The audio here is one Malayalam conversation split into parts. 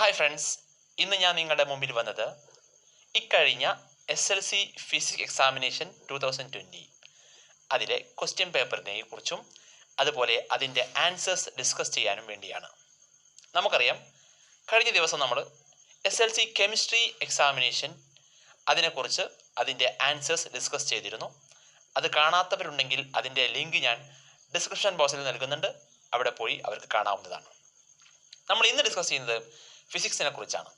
ഹായ് ഫ്രണ്ട്സ്, ഇന്ന് ഞാൻ നിങ്ങളുടെ മുമ്പിൽ വന്നത് ഇക്കഴിഞ്ഞ SSLC ഫിസിക്സ് എക്സാമിനേഷൻ 2020 അതിലെ ക്വസ്റ്റ്യൻ പേപ്പറിനെ കുറിച്ചും അതുപോലെ അതിൻ്റെ ആൻസേഴ്സ് ഡിസ്കസ് ചെയ്യാനും വേണ്ടിയാണ്. നമുക്കറിയാം, കഴിഞ്ഞ ദിവസം നമ്മൾ SSLC കെമിസ്ട്രി എക്സാമിനേഷൻ അതിനെക്കുറിച്ച് അതിൻ്റെ ആൻസേഴ്സ് ഡിസ്കസ് ചെയ്തിരുന്നു. അത് കാണാത്തവരുണ്ടെങ്കിൽ അതിൻ്റെ ലിങ്ക് ഞാൻ ഡിസ്ക്രിപ്ഷൻ ബോക്സിൽ നൽകുന്നുണ്ട്, അവിടെ പോയി അവർക്ക് കാണാവുന്നതാണ്. നമ്മൾ ഇന്ന് ഡിസ്കസ് ചെയ്യുന്നത് ഫിസിക്സിനെ കുറിച്ചാണ്.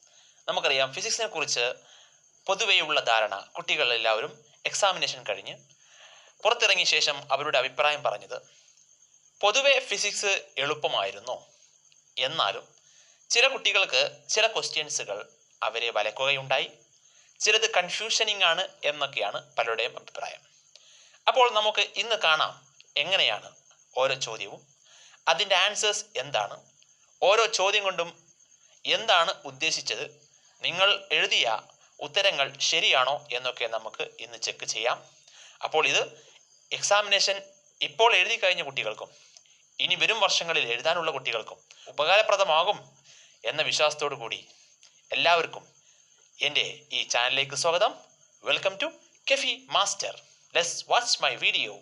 നമുക്കറിയാം, ഫിസിക്സിനെ കുറിച്ച് പൊതുവെയുള്ള ധാരണ കുട്ടികളെല്ലാവരും എക്സാമിനേഷൻ കഴിഞ്ഞ് പുറത്തിറങ്ങിയ ശേഷം അവരുടെ അഭിപ്രായം പറഞ്ഞത് പൊതുവെ ഫിസിക്സ് എളുപ്പമായിരുന്നു, എന്നാലും ചില കുട്ടികൾക്ക് ചില ക്വസ്റ്റ്യൻസുകൾ അവരെ വലക്കുകയുണ്ടായി, ചിലത് കൺഫ്യൂഷനിങ് ആണ് എന്നൊക്കെയാണ് പലരുടെയും അഭിപ്രായം. അപ്പോൾ നമുക്ക് ഇന്ന് കാണാം എങ്ങനെയാണ് ഓരോ ചോദ്യവും, അതിൻ്റെ ആൻസേഴ്സ് എന്താണ്, ഓരോ ചോദ്യം കൊണ്ടും എന്താണ് ഉദ്ദേശിച്ചത്, നിങ്ങൾ എഴുതിയ ഉത്തരങ്ങൾ ശരിയാണോ എന്നൊക്കെ നമുക്ക് ഇന്ന് ചെക്ക് ചെയ്യാം. അപ്പോൾ ഇത് എക്സാമിനേഷൻ ഇപ്പോൾ എഴുതി കഴിഞ്ഞ കുട്ടികൾക്കും ഇനി വരും വർഷങ്ങളിൽ എഴുതാനുള്ള കുട്ടികൾക്കും ഉപകാരപ്രദമാകും എന്ന വിശ്വാസത്തോടു കൂടി എല്ലാവർക്കും എൻ്റെ ഈ ചാനലിലേക്ക് സ്വാഗതം. Welcome to Kefi Master. Let's watch my video.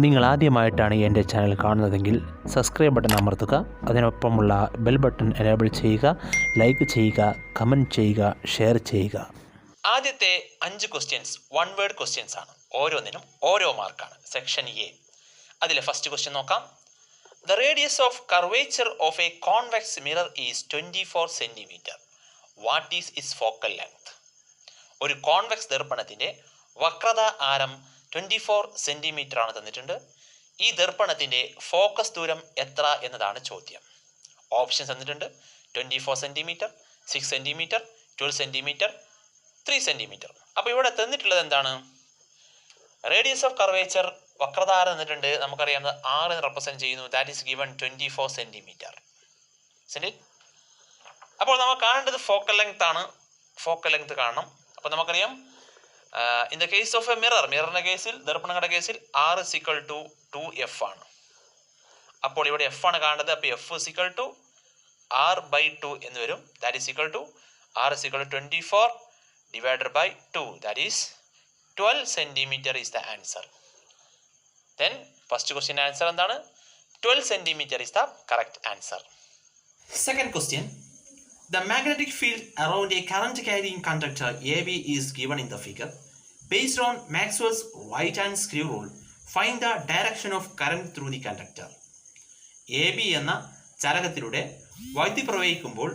നിങ്ങൾ ആദ്യമായിട്ടാണ് എൻ്റെ ചാനൽ കാണുന്നതെങ്കിൽ സബ്സ്ക്രൈബ് ബട്ടൺ അമർത്തുക, അതിനൊപ്പമുള്ള ബെൽ ബട്ടൺ എനേബിൾ ചെയ്യുക, ലൈക്ക് ചെയ്യുക, കമൻറ്റ് ചെയ്യുക, ഷെയർ ചെയ്യുക. ആദ്യത്തെ 5 ക്വസ്റ്റ്യൻസ് 1 വേർഡ് ക്വസ്റ്റ്യൻസ് ആണ്. ഓരോന്നിനും ഓരോ മാർക്കാണ്. Section A. അതിലെ ഫസ്റ്റ് ക്വസ്റ്റ്യൻ നോക്കാം. The radius of curvature of a convex mirror is 24 centimetre. What is it's focal length? ഒരു കോൺവെക്സ് ദർപ്പണത്തിൻ്റെ വക്രത ആരം 24 സെൻറ്റിമീറ്റർ ആണ് തന്നിട്ടുണ്ട്. ഈ ദർപ്പണത്തിൻ്റെ ഫോക്കസ് ദൂരം എത്ര എന്നതാണ് ചോദ്യം. ഓപ്ഷൻസ് തന്നിട്ടുണ്ട്: 24 സെൻറ്റിമീറ്റർ, 6 സെൻറ്റിമീറ്റർ, 12 സെൻറ്റിമീറ്റർ, 3 സെൻറ്റിമീറ്റർ. അപ്പോൾ ഇവിടെ തന്നിട്ടുള്ളത് എന്താണ്? റേഡിയസ് ഓഫ് കർവേച്ചർ വക്രതാര തന്നിട്ടുണ്ട്. നമുക്കറിയാം 6 റെപ്രസെൻറ്റ് ചെയ്യുന്നു. That is given 24 centimetre. അപ്പോൾ നമുക്ക് കാണേണ്ടത് ഫോക്കൽ ലെങ്ത് ആണ്. ഫോക്കൽ ലെങ്ത് കാണണം. അപ്പോൾ നമുക്കറിയാം, in the case of a മിററിന്റെ കേസിൽ, ദർപ്പണങ്ങളുടെ കേസിൽ R = 2F ആണ്. അപ്പോൾ ഇവിടെ F ആണ് കാണേണ്ടത്. അപ്പോൾ F = R/2 എന്ന് വരും. That is = R = 24 divided by 2. That is 12 centimeter is the answer. Then first question answer എന്താണ്? 12 centimeter is the correct answer. Second question. The magnetic field around a current carrying conductor AB is given in the figure. Based on Maxwell's right hand screw rule, find the direction of current through the conductor. AB എന്ന ചാലകത്തിലൂടെ വൈദ്യുതി പ്രവഹിക്കുമ്പോൾ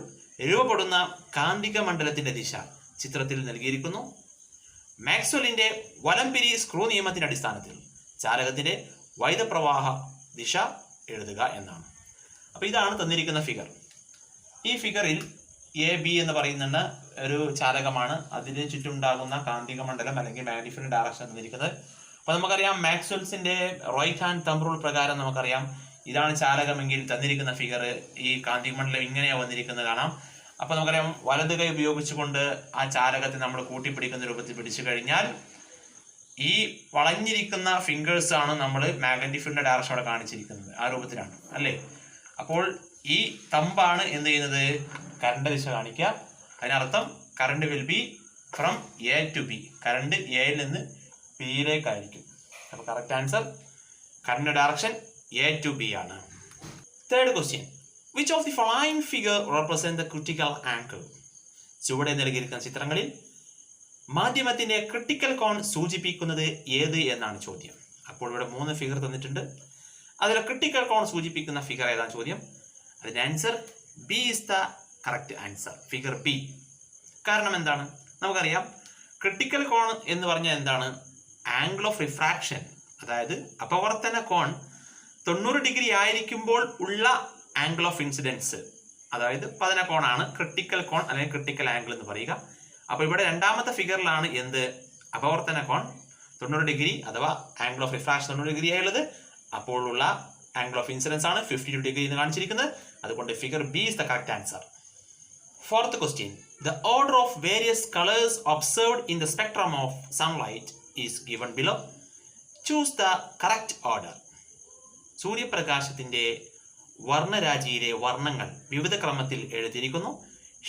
രൂപപ്പെടുന്ന കാന്തിക മണ്ഡലത്തിന്റെ ദിശ ചിത്രത്തിൽ നൽകിയിരിക്കുന്നു. മാക്സ്വെല്ലിന്റെ വലംപിരി സ്ക്രൂ നിയമത്തിന്റെ അടിസ്ഥാനത്തിൽ ചാലകത്തിന്റെ വൈദ്യുത പ്രവാഹ ദിശ എഴുതുക എന്നാണ്. അപ്പോൾ ഇതാണ് തന്നിരിക്കുന്ന ഫിഗർ. ഈ ഫിഗറിൽ AB എന്ന് പറയുന്ന ഒരു ചാലകമാണ്. അതിന് ചുറ്റുമുണ്ടാകുന്ന കാന്തിക മണ്ഡലം അല്ലെങ്കിൽ മാഗ്നെറ്റിക് ഫീൽഡ് ഡയറക്ഷൻ തന്നിരിക്കുന്നത്. അപ്പോൾ നമുക്കറിയാം, മാക്സ്വെൽസിന്റെ റൈറ്റ് ഹാൻഡ് തമ്പ് റൂൾ പ്രകാരം നമുക്കറിയാം, ഇതാണ് ചാലകമെങ്കിൽ തന്നിരിക്കുന്ന ഫിഗർ ഈ കാന്തിക മണ്ഡലം ഇങ്ങനെയാണ് വന്നിരിക്കുന്നത് കാണാം. അപ്പോൾ നമുക്കറിയാം, വലത് കൈ ഉപയോഗിച്ചുകൊണ്ട് ആ ചാലകത്തെ നമ്മൾ കൂട്ടിപ്പിടിക്കുന്ന രൂപത്തിൽ പിടിച്ചു കഴിഞ്ഞാൽ ഈ വളഞ്ഞിരിക്കുന്ന ഫിംഗേഴ്സ് ആണ് നമ്മൾ മാഗ്നെറ്റിക് ഫീൽഡിന്റെ ഡയറക്ഷൻ അവിടെ കാണിച്ചിരിക്കുന്നത്. ആ രൂപത്തിലാണ് അല്ലേ? അപ്പോൾ ഈ തമ്പാണ് എന്ത് ചെയ്യുന്നത്? കറണ്ട് ദിശ കാണിക്കുക. അതിനർത്ഥം current will be from A to B. Current എയിൽ നിന്ന് ബിയിലേക്കായിരിക്കും. അപ്പോൾ correct answer current direction A to B ആണ്. Third question. Which of the following figure represent the critical angle? ചുവടെ നൽകിയിരിക്കുന്ന ചിത്രങ്ങളിൽ മാധ്യമത്തിന്റെ ക്രിട്ടിക്കൽ കോൺ സൂചിപ്പിക്കുന്നത് ഏത് എന്നാണ് ചോദ്യം. അപ്പോൾ ഇവിടെ 3 ഫിഗർ തന്നിട്ടുണ്ട്. അതിൽ ക്രിട്ടിക്കൽ കോൺ സൂചിപ്പിക്കുന്ന ഫിഗർ ഏതാണ് ചോദ്യം? അതിന്റെ answer B is the correct answer. Figure B. കാരണം എന്താണ്? നമുക്കറിയാം, ക്രിട്ടിക്കൽ കോൺ എന്ന് പറഞ്ഞാൽ എന്താണ്? ആംഗിൾ ഓഫ് റിഫ്രാക്ഷൻ, അതായത് അപവർത്തന കോൺ 90 ഡിഗ്രി ആയിരിക്കുമ്പോൾ ഉള്ള ആംഗിൾ ഓഫ് ഇൻസിഡൻസ്, അതായത് പതനകോണാണ് ക്രിട്ടിക്കൽ കോൺ അല്ലെങ്കിൽ ക്രിട്ടിക്കൽ ആംഗിൾ എന്ന് പറയുക. അപ്പോൾ ഇവിടെ രണ്ടാമത്തെ ഫിഗറിലാണ് എന്ത് അപവർത്തന കോൺ 90 ഡിഗ്രി അഥവാ ആംഗിൾ ഓഫ് റിഫ്രാക്ഷൻ 90 ഡിഗ്രി ആയുള്ളത്. അപ്പോഴുള്ള ആംഗിൾ ഓഫ് ഇൻസിഡൻസ് ആണ് 52 ഡിഗ്രി എന്ന് കാണിച്ചിരിക്കുന്നത്. അതുകൊണ്ട് figure B is the correct answer. Fourth question. The order of various colors observed in the spectrum of sunlight is given below. Choose the correct order. സൂര്യപ്രകാശത്തിന്റെ വർണ്ണരാജിയിലെ വർണ്ണങ്ങൾ വിവിധ ക്രമത്തിൽ എഴുതിയിരിക്കുന്നു.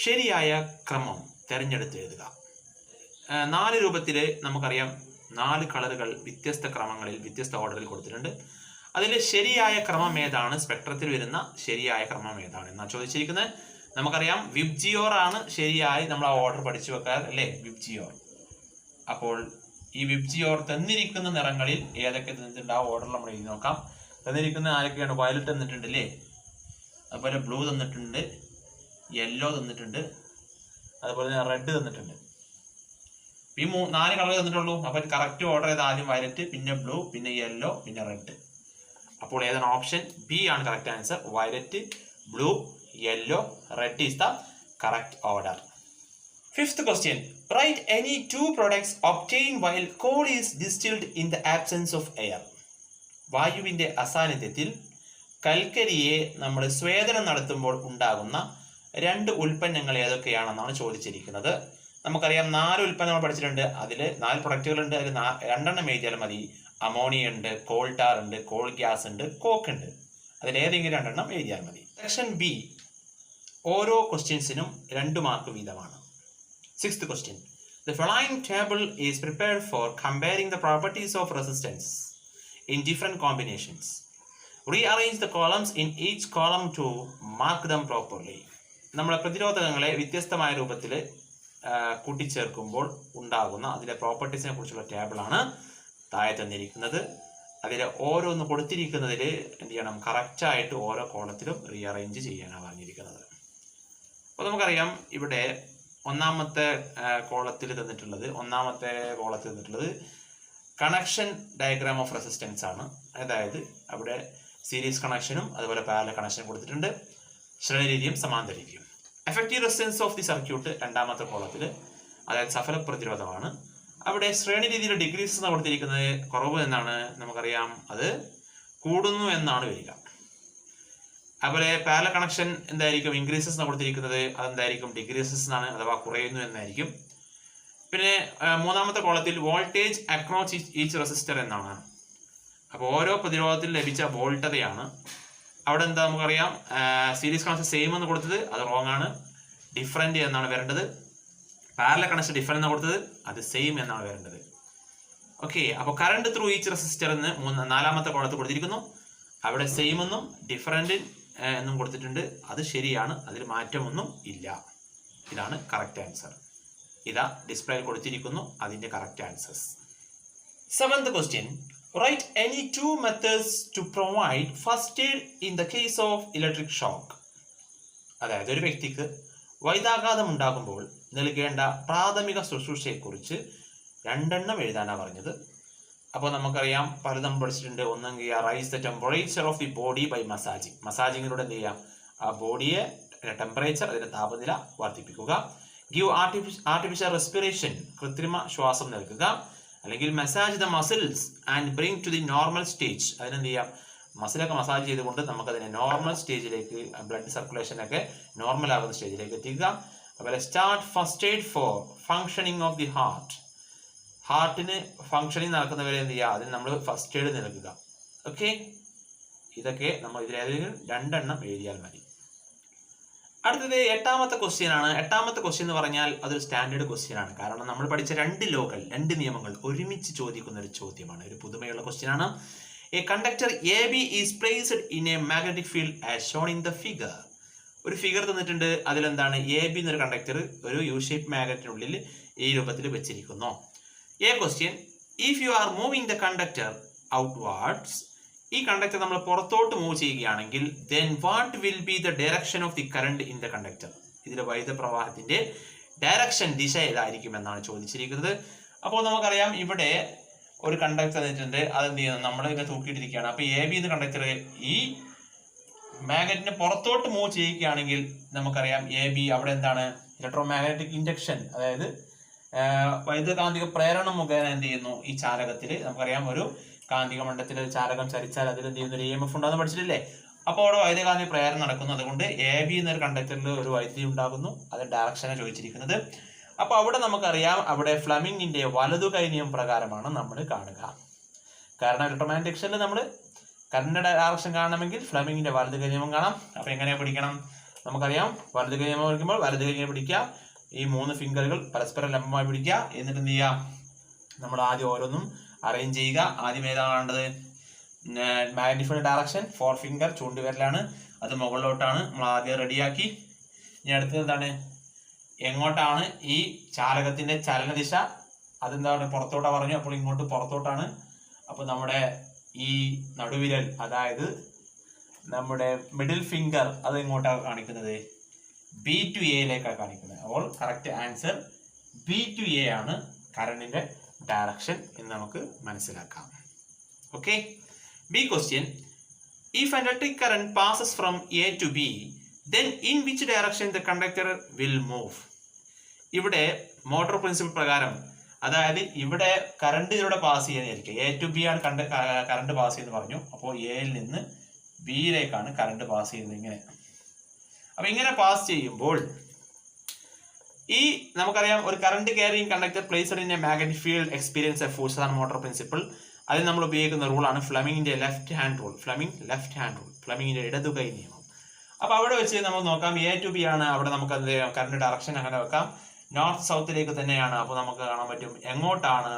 ശരിയായ ക്രമം തിരഞ്ഞെടുത്ത് എഴുതുക. 4 രൂപത്തിൽ നമുക്കറിയാം 4 കളറുകൾ വ്യത്യസ്ത ക്രമങ്ങളിൽ വ്യത്യസ്ത ഓർഡറിൽ കൊടുത്തിട്ടുണ്ട്. അതിൽ ശരിയായ ക്രമം ഏതാണ്, സ്പെക്ട്രത്തിൽ വരുന്ന ശരിയായ ക്രമം ഏതാണ് എന്നാണ് ചോദിച്ചിരിക്കുന്നത്. നമുക്കറിയാം വിബ്ജിയോർ ആണ് ശരിയായി നമ്മൾ ആ ഓർഡർ പഠിച്ചു വെക്കാറ് അല്ലേ, വിബ്ജിയോർ. അപ്പോൾ ഈ വിബ്ജിയോർ തന്നിരിക്കുന്ന നിറങ്ങളിൽ ഏതൊക്കെ തന്നിട്ടുണ്ട് ആ ഓർഡർ നമ്മൾ എഴുതി നോക്കാം. തന്നിരിക്കുന്ന ആരൊക്കെയാണ്? വയലറ്റ് തന്നിട്ടുണ്ട് അല്ലേ, അതുപോലെ ബ്ലൂ തന്നിട്ടുണ്ട്, യെല്ലോ തന്നിട്ടുണ്ട്, അതുപോലെ തന്നെ റെഡ് തന്നിട്ടുണ്ട്. ഈ 4 കളർ തന്നിട്ടുള്ളൂ. അപ്പോൾ കറക്റ്റ് ഓർഡർ ചെയ്ത് ആദ്യം വയലറ്റ്, പിന്നെ ബ്ലൂ, പിന്നെ യെല്ലോ, പിന്നെ റെഡ്. അപ്പോൾ ഏതാണ്? ഓപ്ഷൻ ബി ആണ് correct answer. Violet, blue, yellow, red is the correct order. Fifth question. Write any 2 products obtained while coal is distilled in the absence of air. വായുവിന്റെ അസാന്നിധ്യത്തിൽ കൽക്കരിയെ നമ്മൾ സ്വേദനം നടത്തുമ്പോൾ ഉണ്ടാകുന്ന 2 ഉൽപ്പന്നങ്ങൾ ഏതൊക്കെയാണെന്നാണ് ചോദിച്ചിരിക്കുന്നത്. നമുക്കറിയാം 4 ഉൽപ്പന്നങ്ങൾ പഠിച്ചിട്ടുണ്ട്. അതിൽ 4 പ്രൊഡക്റ്റുകളുണ്ട്. അതിൽ 2 എഴുതിയാൽ മതി. അമോണിയ ഉണ്ട്, കോൾ ടാർ ഉണ്ട്, കോൾ ഗ്യാസ് ഉണ്ട്, കോക്ക് ഉണ്ട്. അതിലേതെങ്കിലും 2 എഴുതിയാൽ മതി. സെക്ഷൻ ബി ഓരോ ക്വസ്റ്റ്യൻസിനും 2 മാർക്ക് വീതമാണ്. 6th question. The following table is prepared for comparing the properties of resistance in different combinations. Rearrange the columns in each column to mark them properly. നമ്മുടെ പ്രതിരോധകങ്ങളെ വ്യത്യസ്തമായ രൂപത്തിൽ കൂട്ടിച്ചേർക്കുമ്പോൾ ഉണ്ടാകുന്ന അതിലെ പ്രോപ്പർട്ടീസിനെ കുറിച്ചുള്ള ടേബിളാണ് താഴെ തന്നിരിക്കുന്നത്. അതിൽ ഓരോന്ന് കൊടുത്തിരിക്കുന്നതിൽ എന്ത് ചെയ്യണം? കറക്റ്റായിട്ട് ഓരോ കോളത്തിലും റീഅറേഞ്ച് ചെയ്യാനാണ് പറഞ്ഞിരിക്കുന്നത്. അപ്പോൾ നമുക്കറിയാം ഇവിടെ ഒന്നാമത്തെ കോളത്തിൽ തന്നിട്ടുള്ളത് കണക്ഷൻ ഡയഗ്രാം ഓഫ് റെസിസ്റ്റൻസ് ആണ്. അതായത് അവിടെ സീരീസ് കണക്ഷനും അതുപോലെ പാരലൽ കണക്ഷനും കൊടുത്തിട്ടുണ്ട്. ശ്രേണിരീതിയും സമാന്തരീതിയും. Effective resistance of the circuit രണ്ടാമത്തെ കോളത്തിൽ, അതായത് സഫല പ്രതിരോധമാണ്. അവിടെ ശ്രേണി രീതിയിൽ ഡിഗ്രീസ് എന്ന് കൊടുത്തിരിക്കുന്നത് കുറവ് എന്നാണ് നമുക്കറിയാം, അത് കൂടുന്നു എന്നാണ് വരിക. അതുപോലെ പാരലൽ കണക്ഷൻ എന്തായിരിക്കും? ഇൻക്രീസസ് എന്ന് കൊടുത്തിരിക്കുന്നത് അതെന്തായിരിക്കും? ഡിഗ്രീസസ് എന്നാണ്, അഥവാ കുറയുന്നു എന്നായിരിക്കും. പിന്നെ മൂന്നാമത്തെ കോളത്തിൽ വോൾട്ടേജ് അക്രോസ് ഈച്ച് റെസിസ്റ്റർ എന്നാണ്. അപ്പോൾ ഓരോ പ്രതിരോധത്തിൽ ലഭിച്ച വോൾട്ടതയാണ്. അവിടെ എന്താ നമുക്കറിയാം? സീരീസ് കണക്ഷൻ സെയിം എന്ന് കൊടുത്തത് അത് റോങ് ആണ്, ഡിഫറൻറ്റ് എന്നാണ് വരേണ്ടത്. പാരലൽ കണക്ഷൻ ഡിഫറൻറ്റ് എന്ന് കൊടുത്തത് അത് സെയിം എന്നാണ് വരേണ്ടത്. ഓക്കെ, അപ്പോൾ കറണ്ട് ത്രൂ ഈച്ച് റെസിസ്റ്റർ എന്ന് 4ാമത്തെ കോളത്തിൽ കൊടുത്തിരിക്കുന്നു. അവിടെ സെയിം എന്നും ഡിഫറൻറ്റ് എന്നും കൊടുത്തിട്ടുണ്ട്. അത് ശരിയാണ്, അതിൽ മാറ്റമൊന്നും ഇല്ല. ഇതാണ് കറക്റ്റ് ആൻസർ. ഇതാ ഡിസ്പ്ലേയിൽ കൊടുത്തിരിക്കുന്നു അതിൻ്റെ correct answers. 7th question. Write any 2 methods to provide first aid in the case of electric shock. അതായത് ഒരു വ്യക്തിക്ക് വൈദ്യാഘാതം ഉണ്ടാകുമ്പോൾ നൽകേണ്ട പ്രാഥമിക ശുശ്രൂഷയെക്കുറിച്ച് 2 എഴുതാനാണ് പറഞ്ഞത്. അപ്പോൾ നമുക്കറിയാം പലതും പഠിച്ചിട്ടുണ്ട്. ഒന്നെങ്കിൽ rise the temperature of the body by massaging. മസാജിങ്ങിലൂടെ എന്ത് ചെയ്യാം? ആ ബോഡിയെ ടെമ്പറേച്ചർ, അതിൻ്റെ താപനില വർദ്ധിപ്പിക്കുക. ഗിവ് ആർട്ടിഫിഷ്യൽ റെസ്പിറേഷൻ, കൃത്രിമ ശ്വാസം നൽകുക. അല്ലെങ്കിൽ massage the muscles and bring to the normal stage. അതിനെന്ത് ചെയ്യാം? മസിലൊക്കെ മസാജ് ചെയ്തുകൊണ്ട് നമുക്കതിനെ നോർമൽ സ്റ്റേജിലേക്ക്, ബ്ലഡ് സർക്കുലേഷനൊക്കെ നോർമൽ ആകുന്ന സ്റ്റേജിലേക്ക് എത്തിക്കുക. അതുപോലെ start first aid for functioning of the heart. ഹാർട്ടിന് ഫങ്ഷനിങ് നടക്കുന്നവരെ എന്ത് ചെയ്യുക? അതിന് നമ്മൾ ഫസ്റ്റ് എയ്ഡ് നൽകുക. ഓക്കെ, ഇതൊക്കെ നമ്മൾ ഇതിലേതെങ്കിലും 2 എഴുതിയാൽ മതി. അടുത്തത് 8ാമത്തെ ക്വസ്റ്റ്യൻ ആണ്. 8ാമത്തെ ക്വസ്റ്റ്യൻ എന്ന് പറഞ്ഞാൽ അതൊരു സ്റ്റാൻഡേർഡ് ക്വസ്റ്റ്യൻ ആണ്. കാരണം നമ്മൾ പഠിച്ച 2 ലോകൾ, 2 നിയമങ്ങൾ ഒരുമിച്ച് ചോദിക്കുന്ന ഒരു ചോദ്യമാണ്. ഒരു പുതുമയുള്ള ക്വസ്റ്റ്യൻ ആണ്. A conductor A B is placed in a magnetic field as shown in the figure. ഒരു ഫിഗർ തന്നിട്ടുണ്ട്. അതിലെന്താണ്? എ ബി എന്നൊരു കണ്ടക്ടർ ഒരു യു ഷേപ്പ് മാഗ്നറ്റിനുള്ളിൽ ഈ രൂപത്തിൽ വെച്ചിരിക്കുന്നു. A question. If you are moving the conductor outwards, ഈ കണ്ടക്ടർ നമ്മൾ പുറത്തോട്ട് മൂവ് ചെയ്യുകയാണെങ്കിൽ then what will be the direction of the current in the conductor? ഇതിലെ വൈദ്യുത പ്രവാഹത്തിന്റെ ഡയറക്ഷൻ, ദിശ ഏതായിരിക്കും എന്നാണ് ചോദിച്ചിരിക്കുന്നത്. അപ്പോൾ നമുക്കറിയാം ഇവിടെ ഒരു കണ്ടക്ടർ തന്നിട്ടുണ്ട്. അതെന്ത് ചെയ്യുന്നത്? നമ്മൾ ഇതിനെ തൂക്കിയിട്ടിരിക്കുകയാണ്. അപ്പോൾ എ ബി എന്ന കണ്ടക്ടർ ഈ മാഗ്നറ്റിനെ പുറത്തോട്ട് മൂവ് ചെയ്യുകയാണെങ്കിൽ നമുക്കറിയാം എ ബി അവിടെ എന്താണ് ഇലക്ട്രോ മാഗ്നറ്റിക് ഇൻഡക്ഷൻ, അതായത് വൈദ്യുതകാന്തിക പ്രേരണം മുഖേന എന്ത് ചെയ്യുന്നു ഈ ചാലകത്തിൽ നമുക്കറിയാം ഒരു കാന്തിക മണ്ഡലത്തിൽ ഒരു ചാലകം ചലിച്ചാൽ അതിൽ എന്ത് ചെയ്യുന്ന ഒരു EMF ഉണ്ടാകുന്ന പഠിച്ചിട്ടില്ലേ? അപ്പോൾ അവിടെ വൈദ്യുതകാന്തിക പ്രേരണം നടക്കുന്നു. അതുകൊണ്ട് എ ബി എന്നൊരു കണ്ടക്ടറിൽ ഒരു വൈദ്യുതി ഉണ്ടാകുന്നു. അത് ഡയറക്ഷനെ ചോദിച്ചിരിക്കുന്നത്. അപ്പോൾ അവിടെ നമുക്കറിയാം അവിടെ ഫ്ലെമിങ്ങിന്റെ വലതു കൈ നിയമം പ്രകാരമാണ് നമ്മൾ കാണുക. കാരണം ഇലക്ട്രോമാഗ്നറ്റിക് ഇൻഡക്ഷനിൽ നമ്മൾ കറണ്ടിന്റെ ഡയറക്ഷൻ കാണണമെങ്കിൽ ഫ്ലെമിങ്ങിന്റെ വലതു കൈ നിയമം കാണാം. അപ്പോൾ എങ്ങനെ പിടിക്കണം? നമുക്കറിയാം വലതു കൈ നിയമം പിടിക്കുമ്പോൾ വലതു കൈ പിടിക്കുക, ഈ 3 ഫിംഗറുകൾ പരസ്പരം ലംബമായി പിടിക്കുക. എന്നിട്ട് എന്ത് ചെയ്യുക? നമ്മൾ ആദ്യം ഓരോന്നും അറേഞ്ച് ചെയ്യുക. ആദ്യം ഏതാണ് വേണ്ടത്? മാഗ്നിഫൈഡ് ഡയറക്ഷൻ 4 ഫിംഗർ ചൂണ്ടുവിരലാണ്, അത് മുകളിലോട്ടാണ് നമ്മൾ ആദ്യം റെഡിയാക്കി. ഇനി അടുത്തത് എന്താണ്? എങ്ങോട്ടാണ് ഈ ചാലകത്തിന്റെ ചലനദിശ? അതെന്താണ്? പുറത്തോട്ടാ പറഞ്ഞു. അപ്പോൾ ഇങ്ങോട്ട് പുറത്തോട്ടാണ്. അപ്പോൾ നമ്മുടെ ഈ നടുവിരൽ, അതായത് നമ്മുടെ മിഡിൽ ഫിംഗർ, അത് എങ്ങോട്ടാണ് കാണിക്കുന്നത്? B to A യിലേക്കാണ് കാണിക്കുന്നത്. അപ്പോൾ correct answer B to A ആണ് കറണ്ടിന്റെ ഡയറക്ഷൻ എന്ന് നമുക്ക് മനസ്സിലാക്കാം. Okay. B question. If an electric current passes from A to B, then in which direction the conductor will move? ഇവിടെ മോട്ടോർ പ്രിൻസിപ്പിൾ പ്രകാരം, അതായത് ഇവിടെ കറണ്ട് ഇതിലൂടെ പാസ് ചെയ്യാനായിരിക്കും. A to B ആണ് കറണ്ട് പാസ് ചെയ്യുന്നത് പറഞ്ഞു. അപ്പോൾ എയിൽ നിന്ന് ബിയിലേക്കാണ് കറണ്ട് പാസ് ചെയ്യുന്നത്. ഇങ്ങനെ. അപ്പൊ ഇങ്ങനെ പാസ് ചെയ്യുമ്പോൾ ഈ നമുക്കറിയാം ഒരു current carrying conductor placed in a magnetic field experience A force ആണ് മോട്ടോർ പ്രിൻസിപ്പിൾ. അതിൽ നമ്മൾ ഉപയോഗിക്കുന്ന റൂളാണ് ഫ്ലെമിങ്ങിന്റെ ലെഫ്റ്റ് ഹാൻഡ് റൂൾ. ഫ്ലെമിങ്ങിന്റെ ഇടതു കൈ നിയമം. അപ്പൊ അവിടെ വെച്ച് നമ്മൾ നോക്കാം A to B ആണ്. അവിടെ നമുക്ക് എന്ത് ചെയ്യാം? കറണ്ട് ഡയറക്ഷൻ അങ്ങനെ വെക്കാം. നോർത്ത് സൗത്തിലേക്ക് തന്നെയാണ്. അപ്പോൾ നമുക്ക് കാണാൻ പറ്റും എങ്ങോട്ടാണ്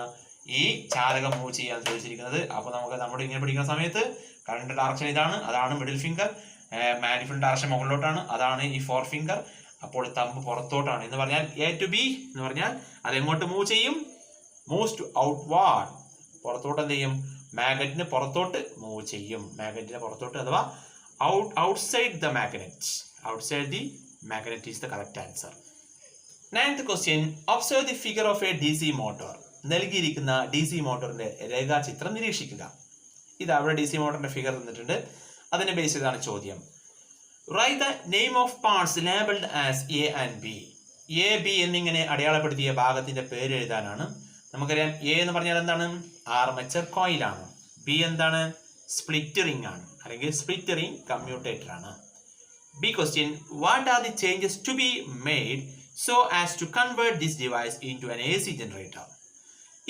ഈ ചാലകം മൂവ് ചെയ്യാൻ ചോദിച്ചിരിക്കുന്നത്. അപ്പോൾ നമ്മൾ ഇങ്ങനെ പിടിക്കുന്ന സമയത്ത് കറണ്ട് ഡയറക്ഷൻ ഇതാണ്, അതാണ് മിഡിൽ ഫിംഗർ. മാഗ്നിഫൈഡ് ഡയറക്ഷൻ മുകളിലോട്ടാണ്, അതാണ് ഈ 4 ഫിംഗർ. അപ്പോൾ തമ്പ് പുറത്തോട്ടാണ് എന്ന് പറഞ്ഞാൽ A to B എന്ന് പറഞ്ഞാൽ അത് എങ്ങോട്ട് മൂവ് ചെയ്യും? Moves to outward. പുറത്തോട്ട് എന്ത് ചെയ്യും? മാഗ്നറ്റിന് പുറത്തോട്ട് മൂവ് ചെയ്യും. മാഗ്നറ്റിന് പുറത്തോട്ട്, അഥവാ outside the magnet. Outside the magnet is the correct answer. 9th question. Observe the figure of a DC motor. നൽകിയിരിക്കുന്ന DC മോട്ടോറിന്റെ രേഖാചിത്രം നിരീക്ഷിക്കുക. ഇത് അവിടെ DC മോട്ടറിന്റെ ഫിഗർ തന്നിട്ടുണ്ട്. അതിനെ ബേസ് ചെയ്താണ് ചോദ്യം. Write the name of parts labeled as A and B. A, B എന്നിങ്ങനെ അടയാളപ്പെടുത്തിയ ഭാഗത്തിന്റെ പേര് എഴുതാനാണ്. നമുക്കറിയാം A എന്ന് പറഞ്ഞാൽ എന്താണ്? ആർമച്ചർ കോയിലാണ്. B എന്താണ്? സ്പ്ലിറ്റ് റിംഗ് ആണ്, അല്ലെങ്കിൽ സ്പ്ലിറ്റ് റിംഗ് കമ്മ്യൂട്ടേറ്റർ ആണ്. B question. What are the changes to be made so as to convert this device into an AC generator?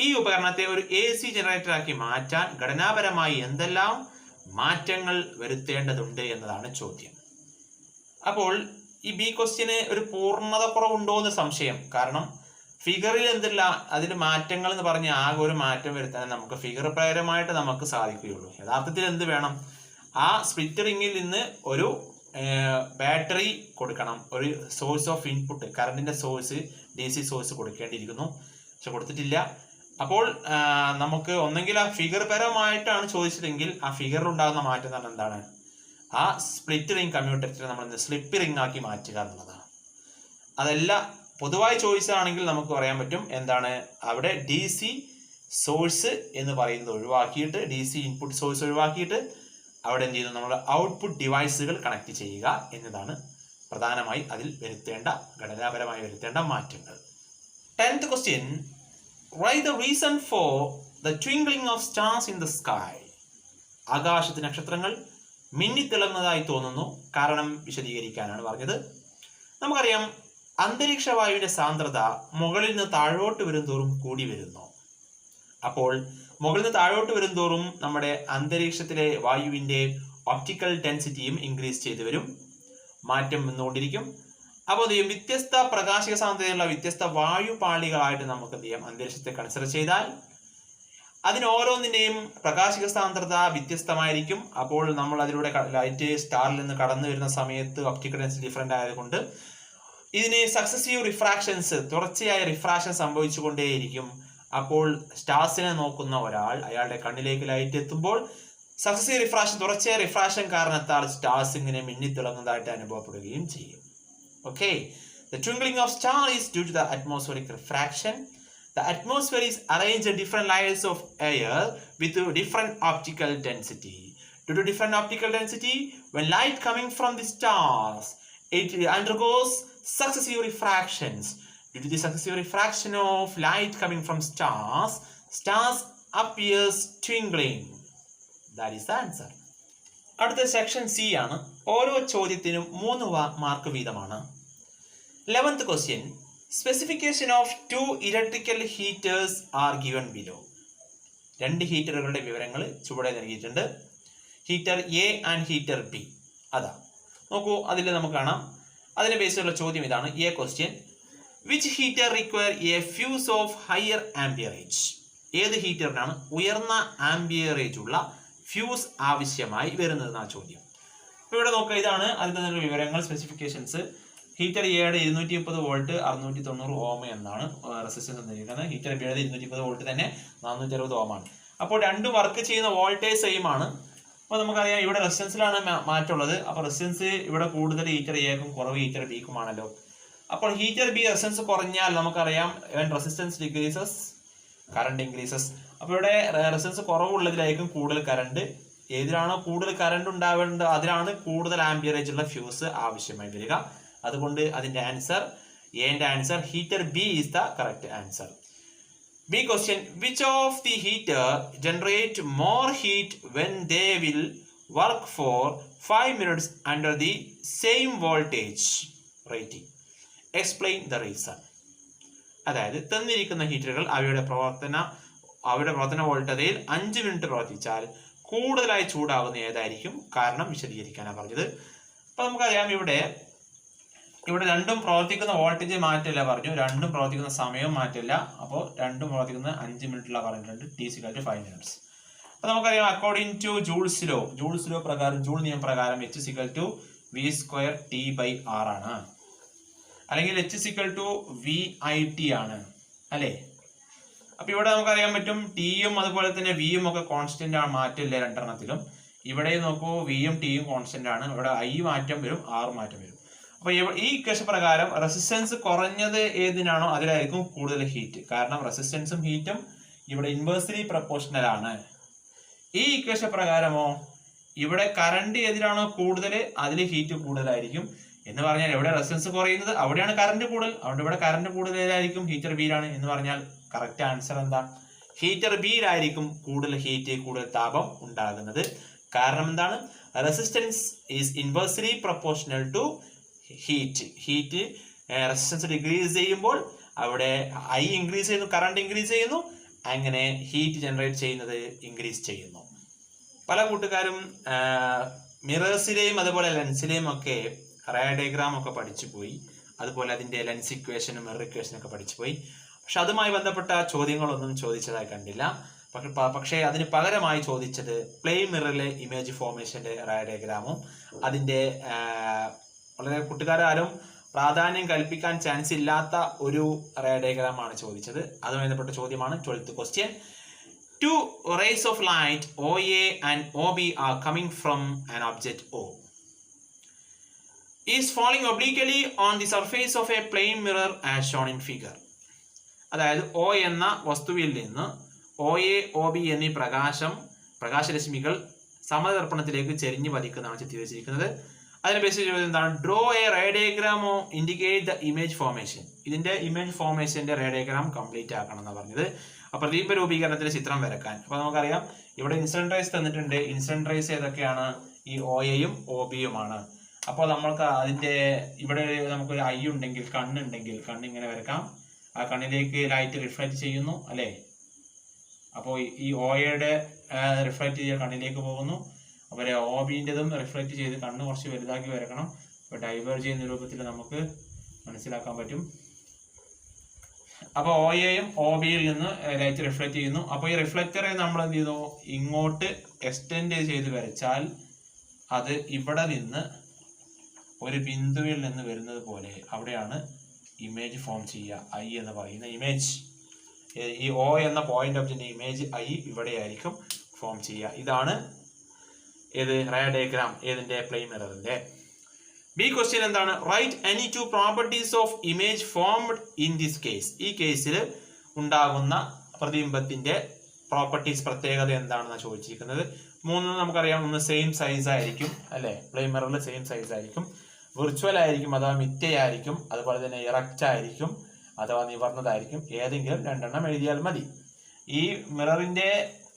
ഈ ഉപകരണത്തെ ഒരു AC ജനറേറ്റർ ആക്കി മാറ്റാൻ ഘടനാപരമായി എന്തെല്ലാം മാറ്റങ്ങൾ വരുത്തേണ്ടതുണ്ട് എന്നതാണ് ചോദ്യം. അപ്പോൾ ഈ B ക്വസ്റ്റ്യന് ഒരു പൂർണ്ണത കുറവുണ്ടോ എന്ന് സംശയം. കാരണം ഫിഗറിൽ എന്തില്ല, അതിൽ മാറ്റങ്ങൾ എന്ന് പറഞ്ഞ് ആകെ ഒരു മാറ്റം വരുത്താൻ നമുക്ക് ഫിഗർ പ്രകാരമായിട്ട് നമുക്ക് സാധിക്കുകയുള്ളൂ. യഥാർത്ഥത്തിൽ എന്ത് വേണം? ആ സ്പ്ലിറ്റ് റിംഗിൽ നിന്ന് ഒരു ബാറ്ററി കൊടുക്കണം, ഒരു സോഴ്സ് ഓഫ് ഇൻപുട്ട്, കറണ്ടിന്റെ സോഴ്സ് DC സോഴ്സ് കൊടുക്കേണ്ടിയിരിക്കുന്നു. പക്ഷെ കൊടുത്തിട്ടില്ല. അപ്പോൾ നമുക്ക് ഒന്നെങ്കിൽ ആ ഫിഗർ പരമായിട്ടാണ് ചോദിച്ചതെങ്കിൽ ആ ഫിഗറിൽ ഉണ്ടാകുന്ന മാറ്റം എന്ന് പറഞ്ഞാൽ എന്താണ്? ആ സ്പ്ലിറ്റ് റിംഗ് കമ്മ്യൂട്ടേറ്റർ നമ്മൾ സ്ലിപ്പ് റിംഗ് ആക്കി മാറ്റുക എന്നുള്ളതാണ്. അതല്ല പൊതുവായി ചോദിച്ചാണെങ്കിൽ നമുക്ക് പറയാൻ പറ്റും എന്താണ്? അവിടെ DC സോഴ്സ് എന്ന് പറയുന്നത് ഒഴിവാക്കിയിട്ട്, DC ഇൻപുട്ട് സോഴ്സ് ഒഴിവാക്കിയിട്ട് അവിടെ എന്ത് ചെയ്യുന്നു? നമ്മൾ ഔട്ട്പുട്ട് ഡിവൈസുകൾ കണക്ട് ചെയ്യുക എന്നതാണ് പ്രധാനമായി അതിൽ വരുത്തേണ്ട, ഘടനാപരമായി വരുത്തേണ്ട മാറ്റങ്ങൾ. 10th question. Write the reason for the twinkling of stars in the sky. ആകാശത്ത് നക്ഷത്രങ്ങൾ മിന്നിത്തിളങ്ങുന്നതായി തോന്നുന്നു, കാരണം വിശദീകരിക്കാനാണ് പറഞ്ഞത്. നമുക്കറിയാം അന്തരീക്ഷ വായുവിന്റെ സാന്ദ്രത മുകളിൽ നിന്ന് താഴോട്ട് വരുംതോറും കൂടി വരുന്നു. അപ്പോൾ മുകളിൽ നിന്ന് താഴോട്ട് വരുംതോറും നമ്മുടെ അന്തരീക്ഷത്തിലെ വായുവിന്റെ ഒപ്റ്റിക്കൽ ഡെൻസിറ്റിയും ഇൻക്രീസ് ചെയ്തു വരും, മാറ്റം വന്നുകൊണ്ടിരിക്കും. അപ്പോൾ എന്ത് ചെയ്യും? വ്യത്യസ്ത പ്രകാശിക സാന്ദ്രതയുള്ള വ്യത്യസ്ത വായുപാളികളായിട്ട് നമുക്ക് എന്ത് ചെയ്യാം? അന്തരീക്ഷത്തെ കൺസിഡർ ചെയ്താൽ അതിന് ഓരോന്നിന്റെയും പ്രകാശിക സാന്ദ്രത വ്യത്യസ്തമായിരിക്കും. അപ്പോൾ നമ്മൾ അതിലൂടെ ലൈറ്റ് സ്റ്റാറിൽ നിന്ന് കടന്നു വരുന്ന സമയത്ത് ഒപ്റ്റിക്കൽ ഡെൻസിറ്റി ഡിഫറെന്റ് ആയതുകൊണ്ട് ഇതിന് സക്സസീവ് റിഫ്രാക്ഷൻസ്, തുടർച്ചയായ റിഫ്രാക്ഷൻ സംഭവിച്ചുകൊണ്ടേയിരിക്കും. അപ്പോൾ സ്റ്റാർസിനെ നോക്കുന്ന ഒരാൾ അയാളുടെ കണ്ണിലേക്ക് ലൈറ്റ് എത്തുമ്പോൾ സക്സസീവ് റിഫ്രാക്ഷൻ, തുടർച്ചയായ റിഫ്രാക്ഷൻ കാരണത്താൽ സ്റ്റാർസ് ഇങ്ങനെ മിന്നിത്തിളങ്ങുന്നതായിട്ട് അനുഭവപ്പെടുകയും ചെയ്യും. Okay, the twinkling of star is due to the atmospheric refraction. The atmosphere is arranged in different layers of air with different optical density. Due to different optical density, when light coming from the stars, it undergoes successive refractions. Due to the successive refraction of light coming from stars appears twinkling. That is the answer. അടുത്ത സെക്ഷൻ സി ആണ്. ഓരോ ചോദ്യത്തിനും 3 മാർക്ക് വീതമാണ്. 11th question. Specification of 2 electrical heaters are given below. 2 ഹീറ്ററുകളുടെ വിവരങ്ങൾ ചുവടെ നൽകിയിട്ടുണ്ട്. Heater A and heater B. അതാ നോക്കൂ, അതിൽ നമുക്ക് കാണാം. അതിനെ ബേസിലുള്ള ചോദ്യം ഇതാണ്. A question, which heater require A fuse of higher amperage? ഏത് ഹീറ്ററിനാണ് ഉയർന്ന ആംബിയറേജ് ഉള്ള ഫ്യൂസ് ആവശ്യമായി വരുന്നതെന്നാണ് ചോദ്യം. അപ്പോൾ ഇവിടെ നോക്കുക, ഇതാണ് അതിൻ്റെ വിവരങ്ങൾ, സ്പെസിഫിക്കേഷൻസ്. ഹീറ്റർ എയുടെ 230 വോൾട്ട് 690 ഓം എന്നാണ് റെസിസ്റ്റൻസ് തന്നിരിക്കുന്നത്. ഹീറ്റർ ബിയുടെ 230 വോൾട്ട് തന്നെ 460 ഓമാണ്. അപ്പോൾ രണ്ടും വർക്ക് ചെയ്യുന്ന വോൾട്ടേജ് സെയിം ആണ്. അപ്പോൾ നമുക്കറിയാം ഇവിടെ റെസിസ്റ്റൻസിലാണ് മാറ്റമുള്ളത്. അപ്പോൾ റെസിസ്റ്റൻസ് ഇവിടെ കൂടുതൽ ഹീറ്റർ എക്കും കുറവ് ഹീറ്റർ ബിക്കുമാണല്ലോ. അപ്പോൾ ഹീറ്റർ ബി റെസിസ്റ്റൻസ് കുറഞ്ഞാൽ നമുക്കറിയാം റെസിസ്റ്റൻസ് ഡിക്രീസസ്, കറണ്ട് ഇൻക്രീസസ്. അപ്പോൾ ഇവിടെ റെസിസ്റ്റൻസ് കുറവുള്ളതിലായിരിക്കും കൂടുതൽ കറണ്ട്. ഏതിലാണോ കൂടുതൽ കറണ്ട് ഉണ്ടാവേണ്ടത് അതിലാണ് കൂടുതൽ ആംബിയറേജ് ഉള്ള ഫ്യൂസ് ആവശ്യമായി വരിക. അതുകൊണ്ട് അതിൻ്റെ ആൻസർ, എന്റെ answer heater B is the correct answer. B question, which of the heater generate more heat when they will work for 5 minutes under the same voltage rating? Explain the reason. അതായത് തന്നിരിക്കുന്ന ഹീറ്ററുകൾ അവയുടെ പ്രവർത്തന വോൾട്ടേജിൽ 5 മിനിറ്റ് പ്രവർത്തിച്ചാൽ കൂടുതലായി ചൂടാകുന്ന ഏതായിരിക്കും? കാരണം വിശദീകരിക്കാനാണ് പറഞ്ഞത്. അപ്പോൾ നമുക്കറിയാം ഇവിടെ രണ്ടും പ്രവർത്തിക്കുന്ന വോൾട്ടേജ് മാറ്റില്ല പറഞ്ഞു, രണ്ടും പ്രവർത്തിക്കുന്ന സമയവും മാറ്റില്ല. അപ്പോൾ രണ്ടും പ്രവർത്തിക്കുന്ന 5 മിനിറ്റുള്ള പറഞ്ഞിട്ടുണ്ട്. T=5 minutes. അപ്പോൾ നമുക്കറിയാം അക്കോർഡിംഗ് ടു ജൂൾസ് ലോ പ്രകാരം, ജൂൾ നിയമം പ്രകാരം H=V² T/R ആണ്, അല്ലെങ്കിൽ H=VIT ആണ് അല്ലേ? അപ്പോൾ ഇവിടെ നമുക്കറിയാൻ പറ്റും ടിയും അതുപോലെ തന്നെ വിയും ഒക്കെ കോൺസ്റ്റന്റ് ആണ്, മാറ്റില്ല രണ്ടെണ്ണത്തിലും. ഇവിടെ നോക്കൂ, വിയും ടിയും കോൺസ്റ്റന്റ് ആണ്. ഇവിടെ I മാറ്റം വരും, R മാറ്റം വരും. അപ്പോൾ ഈ ഇക്വേഷൻ പ്രകാരം റെസിസ്റ്റൻസ് കുറഞ്ഞത് ഏതിനാണോ അതിലായിരിക്കും കൂടുതൽ ഹീറ്റ്. കാരണം റെസിസ്റ്റൻസും ഹീറ്റും ഇവിടെ ഇൻവേഴ്സ്ലി പ്രൊപ്പോർഷണൽ ആണ്. ഈ ഇക്വേഷൻ പ്രകാരമോ ഇവിടെ കറണ്ട് ഏതിനാണോ കൂടുതൽ അതിൽ ഹീറ്റ് കൂടുതലായിരിക്കും. എന്ന് പറഞ്ഞാൽ എവിടെ റെസിസ്റ്റൻസ് കുറയുന്നത് അവിടെയാണ് കറണ്ട് കൂടുതൽ. അതുകൊണ്ട് ഇവിടെ കറണ്ട് കൂടുതലായിരിക്കും ഹീറ്റർ ബിയിലാണ്. എന്ന് പറഞ്ഞാൽ കറക്റ്റ് ആൻസർ എന്താ? ഹീറ്റർ ബിയിലായിരിക്കും കൂടുതൽ ഹീറ്റ്, കൂടുതൽ താപം ഉണ്ടാകുന്നത്. കാരണം എന്താണ്? Resistance is inversely proportional to heat. Resistance decrease ചെയ്യുമ്പോൾ അവിടെ I ഇൻക്രീസ് ചെയ്യുന്നു, കറണ്ട് ഇൻക്രീസ് ചെയ്യുന്നു. അങ്ങനെ ഹീറ്റ് ജനറേറ്റ് ചെയ്യുന്നത് ഇൻക്രീസ് ചെയ്യുന്നു. പല കൂട്ടുകാരും മിറേഴ്സിലെയും അതുപോലെ ലെൻസിലെയും ഒക്കെ റേ ഡയഗ്രാം ഒക്കെ പഠിച്ചു പോയി. അതുപോലെ അതിൻ്റെ ലെൻസ് ഇക്വേഷനും മിറർ ഇക്വേഷനും ഒക്കെ പഠിച്ചു പോയി. പക്ഷെ അതുമായി ബന്ധപ്പെട്ട ചോദ്യങ്ങളൊന്നും ചോദിച്ചതായി കണ്ടില്ല. പക്ഷേ അതിന് പകരമായി ചോദിച്ചത് പ്ലെയിൻ മിററിലെ ഇമേജ് ഫോർമേഷൻ്റെ റേ ഡയഗ്രാമും അതിൻ്റെ വളരെ കൂട്ടുകാരും പ്രാധാന്യം കൽപ്പിക്കാൻ ചാൻസ് ഇല്ലാത്ത ഒരു റേ ഡയഗ്രാം ആണ് ചോദിച്ചത്. അതുമായി ബന്ധപ്പെട്ട ചോദ്യമാണ് 12th question. 2 rays of light OA and OB are coming from an object O. Is falling obliquely on the surface of a plane mirror as shown in figure. അതായത് O എന്ന വസ്തുവിൽ നിന്ന് OA OB എന്നീ പ്രകാശരശ്മികൾ സമദർപ്പണത്തിലേക്ക് ചെരിഞ്ഞു പതിക്കുന്നതാണ് ചിത്രീകരിച്ചിരിക്കുന്നത്. അതിനെ ബേസ് ചെയ്ത് എന്താണ്? Draw a ray diagram indicate the image formation. ഇതിന്റെ ഇമേജ് ഫോർമേഷന്റെ റേ ഡയഗ്രാം കംപ്ലീറ്റ് ആക്കണം എന്നാണ് പറഞ്ഞത്. അപ്പോൾ പ്രതിബിംബ രൂപീകരണത്തിന്റെ ചിത്രം വരക്കാൻ. അപ്പോൾ നമുക്കറിയാം ഇവിടെ ഇൻസിഡന്റ് റേസ് തന്നിട്ടുണ്ട്. ഇൻസിഡന്റ് റേസ് ഏതൊക്കെയാണ്? ഈ OAയും OBയുമാണ്. അപ്പോൾ നമ്മൾക്ക് അതിന്റെ ഇവിടെ നമുക്ക് I ഉണ്ടെങ്കിൽ, കണ്ണുണ്ടെങ്കിൽ കണ്ണിങ്ങനെ വരക്കാം. ആ കണ്ണിലേക്ക് ലൈറ്റ് റിഫ്ലക്ട് ചെയ്യുന്നു അല്ലേ? അപ്പോൾ ഈ OAയുടെ റിഫ്ലക്ട് ചെയ്ത കണ്ണിലേക്ക് പോകുന്നു. അപ്പോൾ OBൻ്റെതും റിഫ്ലക്ട് ചെയ്ത് കണ്ണ് കുറച്ച് വലുതാക്കി വരക്കണം. അപ്പോൾ ഡൈവേർജ് ചെയ്യുന്ന രൂപത്തിൽ നമുക്ക് മനസ്സിലാക്കാൻ പറ്റും. അപ്പോൾ OAയും OBയിൽ നിന്ന് ലൈറ്റ് റിഫ്ലക്ട് ചെയ്യുന്നു. അപ്പോൾ ഈ റിഫ്ലക്ടറെ നമ്മൾ എന്ത് ചെയ്തു? ഇങ്ങോട്ട് എക്സ്റ്റെൻഡ് ചെയ്ത് വരച്ചാൽ അത് ഇവിടെ നിന്ന് ഒരു ബിന്ദുവിൽ നിന്ന് വരുന്നത് പോലെ അവിടെയാണ് ഇമേജ് ഫോം ചെയ്യുക. I എന്ന് പറയുന്ന ഇമേജ്, ഈ O എന്ന പോയിന്റ് ഓബ്ജക്റ്റിന്റെ ഇമേജ് I ഇവിടെയായിരിക്കും ഫോം ചെയ്യുക. ഇതാണ് ഏത് റേ ഡയഗ്രാം, ഏതിന്റെ? പ്ലെയിൻ മിററിന്റെ. B ക്വസ്റ്റ്യൻ എന്താണ്? Write any 2 properties of image formed in this case. ഈ കേസിൽ ഉണ്ടാകുന്ന പ്രതിബിംബത്തിന്റെ പ്രോപ്പർട്ടീസ് പ്രത്യേകത എന്താണെന്നാണ് ചോദിച്ചിരിക്കുന്നത്. 3 നമുക്കറിയാം, ഒന്ന് സെയിം സൈസ് ആയിരിക്കും അല്ലേ, പ്ലെയിൻ മിററിൽ സെയിം സൈസ് ആയിരിക്കും, വിർച്വൽ ആയിരിക്കും അഥവാ മിഥ്യയായിരിക്കും, അതുപോലെ തന്നെ ഇറക്റ്റ് ആയിരിക്കും അഥവാ നിവർന്നതായിരിക്കും. ഏതെങ്കിലും 2 എണ്ണം എഴുതിയാൽ മതി. ഈ മിററിന്റെ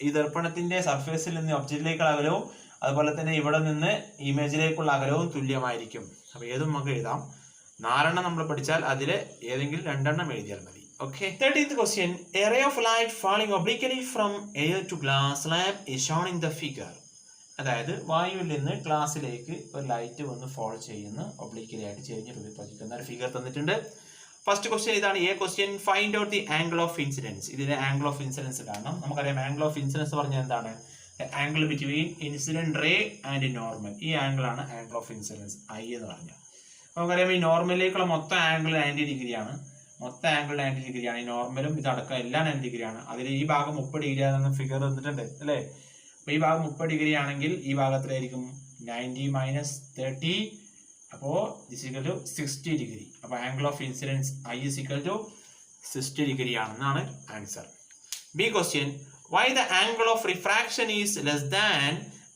ഈ ദർപ്പണത്തിന്റെ സർഫേസിൽ നിന്ന് ഒബ്ജക്റ്റിലേക്കുള്ള അകലവും അതുപോലെ തന്നെ ഇവിടെ നിന്ന് ഇമേജിലേക്കുള്ള അകലവും തുല്യമായിരിക്കും. അപ്പൊ ഏതും നമുക്ക് എഴുതാം. 4 എണ്ണം നമ്മൾ പഠിച്ചാൽ അതിൽ ഏതെങ്കിലും 2 എണ്ണം എഴുതിയാൽ മതി. Okay. 30th question. A ray of light falling obliquely from air to glass slab is shown in the figure. അതായത് വായുവിൽ നിന്ന് ഗ്ലാസ്സിലേക്ക് ഒരു ലൈറ്റ് വന്ന് ഫോൾ ചെയ്യുന്ന ഒബ്ലിക്കലി ആയിട്ട് ചെരിഞ്ഞ് പതിക്കുന്ന ഒരു ഫിഗർ തന്നിട്ടുണ്ട്. ഫസ്റ്റ് ക്വസ്റ്റ്യൻ ഇതാണ്. A question find out the angle of incidence. ഇതിന്റെ ആംഗിൾ ഓഫ് ഇൻസിഡൻസ് കാണണം. നമുക്കറിയാം ആംഗിൾ ഓഫ് ഇൻസിഡൻസ് പറഞ്ഞാൽ എന്താണ്? Angle between incident ray and normal. ഈ ആംഗിൾ ആണ് ആംഗിൾ ഓഫ് ഇൻസിഡൻസ്, ഐ എന്ന് പറഞ്ഞാൽ. നമുക്കറിയാം ഈ നോർമലിലേക്കുള്ള മൊത്തം ആംഗിൾ 90 ഡിഗ്രിയാണ്. മൊത്തം ആംഗിൾ 90 ഡിഗ്രിയാണ്. ഈ നോർമലും ഇതടക്കം എല്ലാം 90 ഡിഗ്രിയാണ്. അതിൽ ഈ ഭാഗം 30 ഡിഗ്രി ആണെന്ന് ഫിഗർ തന്നിട്ടുണ്ട് അല്ലേ. അപ്പൊ ഈ ഭാഗം 30 ഡിഗ്രി ആണെങ്കിൽ ഈ ഭാഗത്തിലായിരിക്കും 90 മൈനസ് 30. അപ്പോ ദിസ് ഈക്വൽ ടു 60 ഡിഗ്രി. അപ്പൊ angle of incidence I is equal to 60 degree ആണെന്നാണ് answer. B question. Why the angle of refraction is less than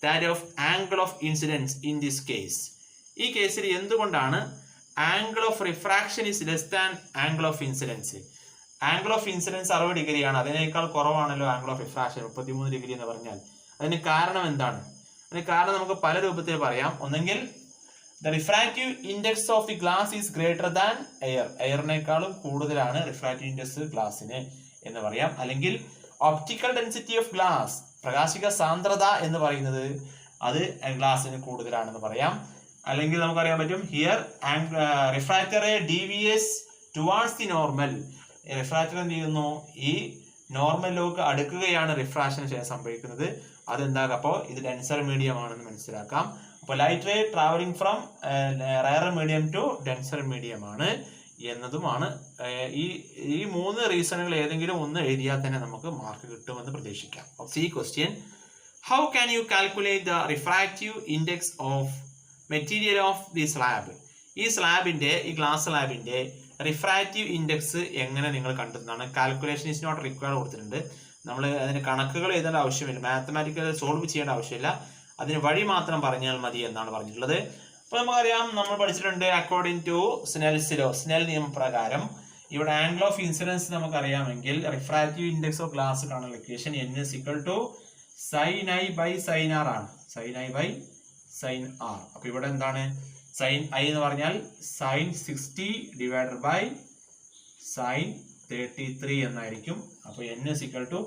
that of angle of incidence in this case. ഈ കേസിൽ എന്തുകൊണ്ടാണ് angle of refraction is less than angle of incidence? Angle of incidence 60 ഡിഗ്രിയാണ്, അതിനേക്കാൾ കുറവാണല്ലോ ആംഗിൾ ഓഫ് റിഫ്രാക്ഷൻ 33 ഡിഗ്രി എന്ന് പറഞ്ഞാൽ. അതിന് കാരണം എന്താണ്? അതിന് കാരണം നമുക്ക് പല രൂപത്തിൽ പറയാം. ഒന്നെങ്കിൽ the refractive index of the glass is greater than air. എയറിനേക്കാളും കൂടുതലാണ് റിഫ്രാക്റ്റീവ് ഇൻഡെക്സ് ഗ്ലാസിന് എന്ന് പറയാം. അല്ലെങ്കിൽ ഒപ്റ്റിക്കൽ ഡെൻസിറ്റി ഓഫ് ഗ്ലാസ്, പ്രകാശിക സാന്ദ്രത എന്ന് പറയുന്നത് അത് ഗ്ലാസിന് കൂടുതലാണെന്ന് പറയാം. അല്ലെങ്കിൽ നമുക്കറിയാൻ പറ്റും here refractor ray deviates towards the normal. Refractor എന്ത് ചെയ്യുന്നു? ഈ നോർമലിലേക്ക് അടുക്കുകയാണ് റിഫ്രാക്ഷൻ സംഭവിക്കുന്നത്. അതെന്താകും? അപ്പോൾ ഇത് ഡെൻസർ മീഡിയം ആണെന്ന് മനസ്സിലാക്കാം. അപ്പോൾ light ray travelling from rare medium to denser medium ആണ് എന്നതുമാണ്. ഈ 3 റീസണുകൾ ഏതെങ്കിലും ഒന്ന് എഴുതിയാൽ തന്നെ നമുക്ക് മാർക്ക് കിട്ടുമെന്ന് പ്രതീക്ഷിക്കാം. C question. How can you calculate the refractive index of material of the slab? ഈ സ്ലാബിന്റെ, ഈ ഗ്ലാസ് സ്ലാബിന്റെ റിഫ്രാക്റ്റീവ് ഇൻഡെക്സ് എങ്ങനെ നിങ്ങൾ കണ്ടെത്തുന്നതാണ്? കാൽക്കുലേഷൻ ഇസ് നോട്ട് റിക്വയർഡ് കൊടുത്തിട്ടുണ്ട്. നമ്മൾ അതിന് കണക്കുകൾ എഴുതേണ്ട ആവശ്യമില്ല, മാത്തമാറ്റിക്കൽ സോൾവ് ചെയ്യേണ്ട ആവശ്യമില്ല, അതിന് വഴി മാത്രം പറഞ്ഞാൽ മതി എന്നാണ് പറഞ്ഞിട്ടുള്ളത്. അപ്പോൾ നമുക്കറിയാം, നമ്മൾ പഠിച്ചിട്ടുണ്ട് according to Snell's law, Snell നിയമപ്രകാരം ഇവിടെ ആംഗിൾ ഓഫ് ഇൻസിഡൻസ് നമുക്കറിയാമെങ്കിൽ റിഫ്രാക്റ്റീവ് ഇൻഡെക്സ് ഓഫ് ഗ്ലാസ് കാണുന്ന equation n is equal to sin i by sin r ആണ്. sin i by sin r. അപ്പൊ ഇവിടെ എന്താണ്? sin i എന്ന് പറഞ്ഞാൽ sin 60 divided by sin 33 എന്നായിരിക്കും. അപ്പൊ n is equal to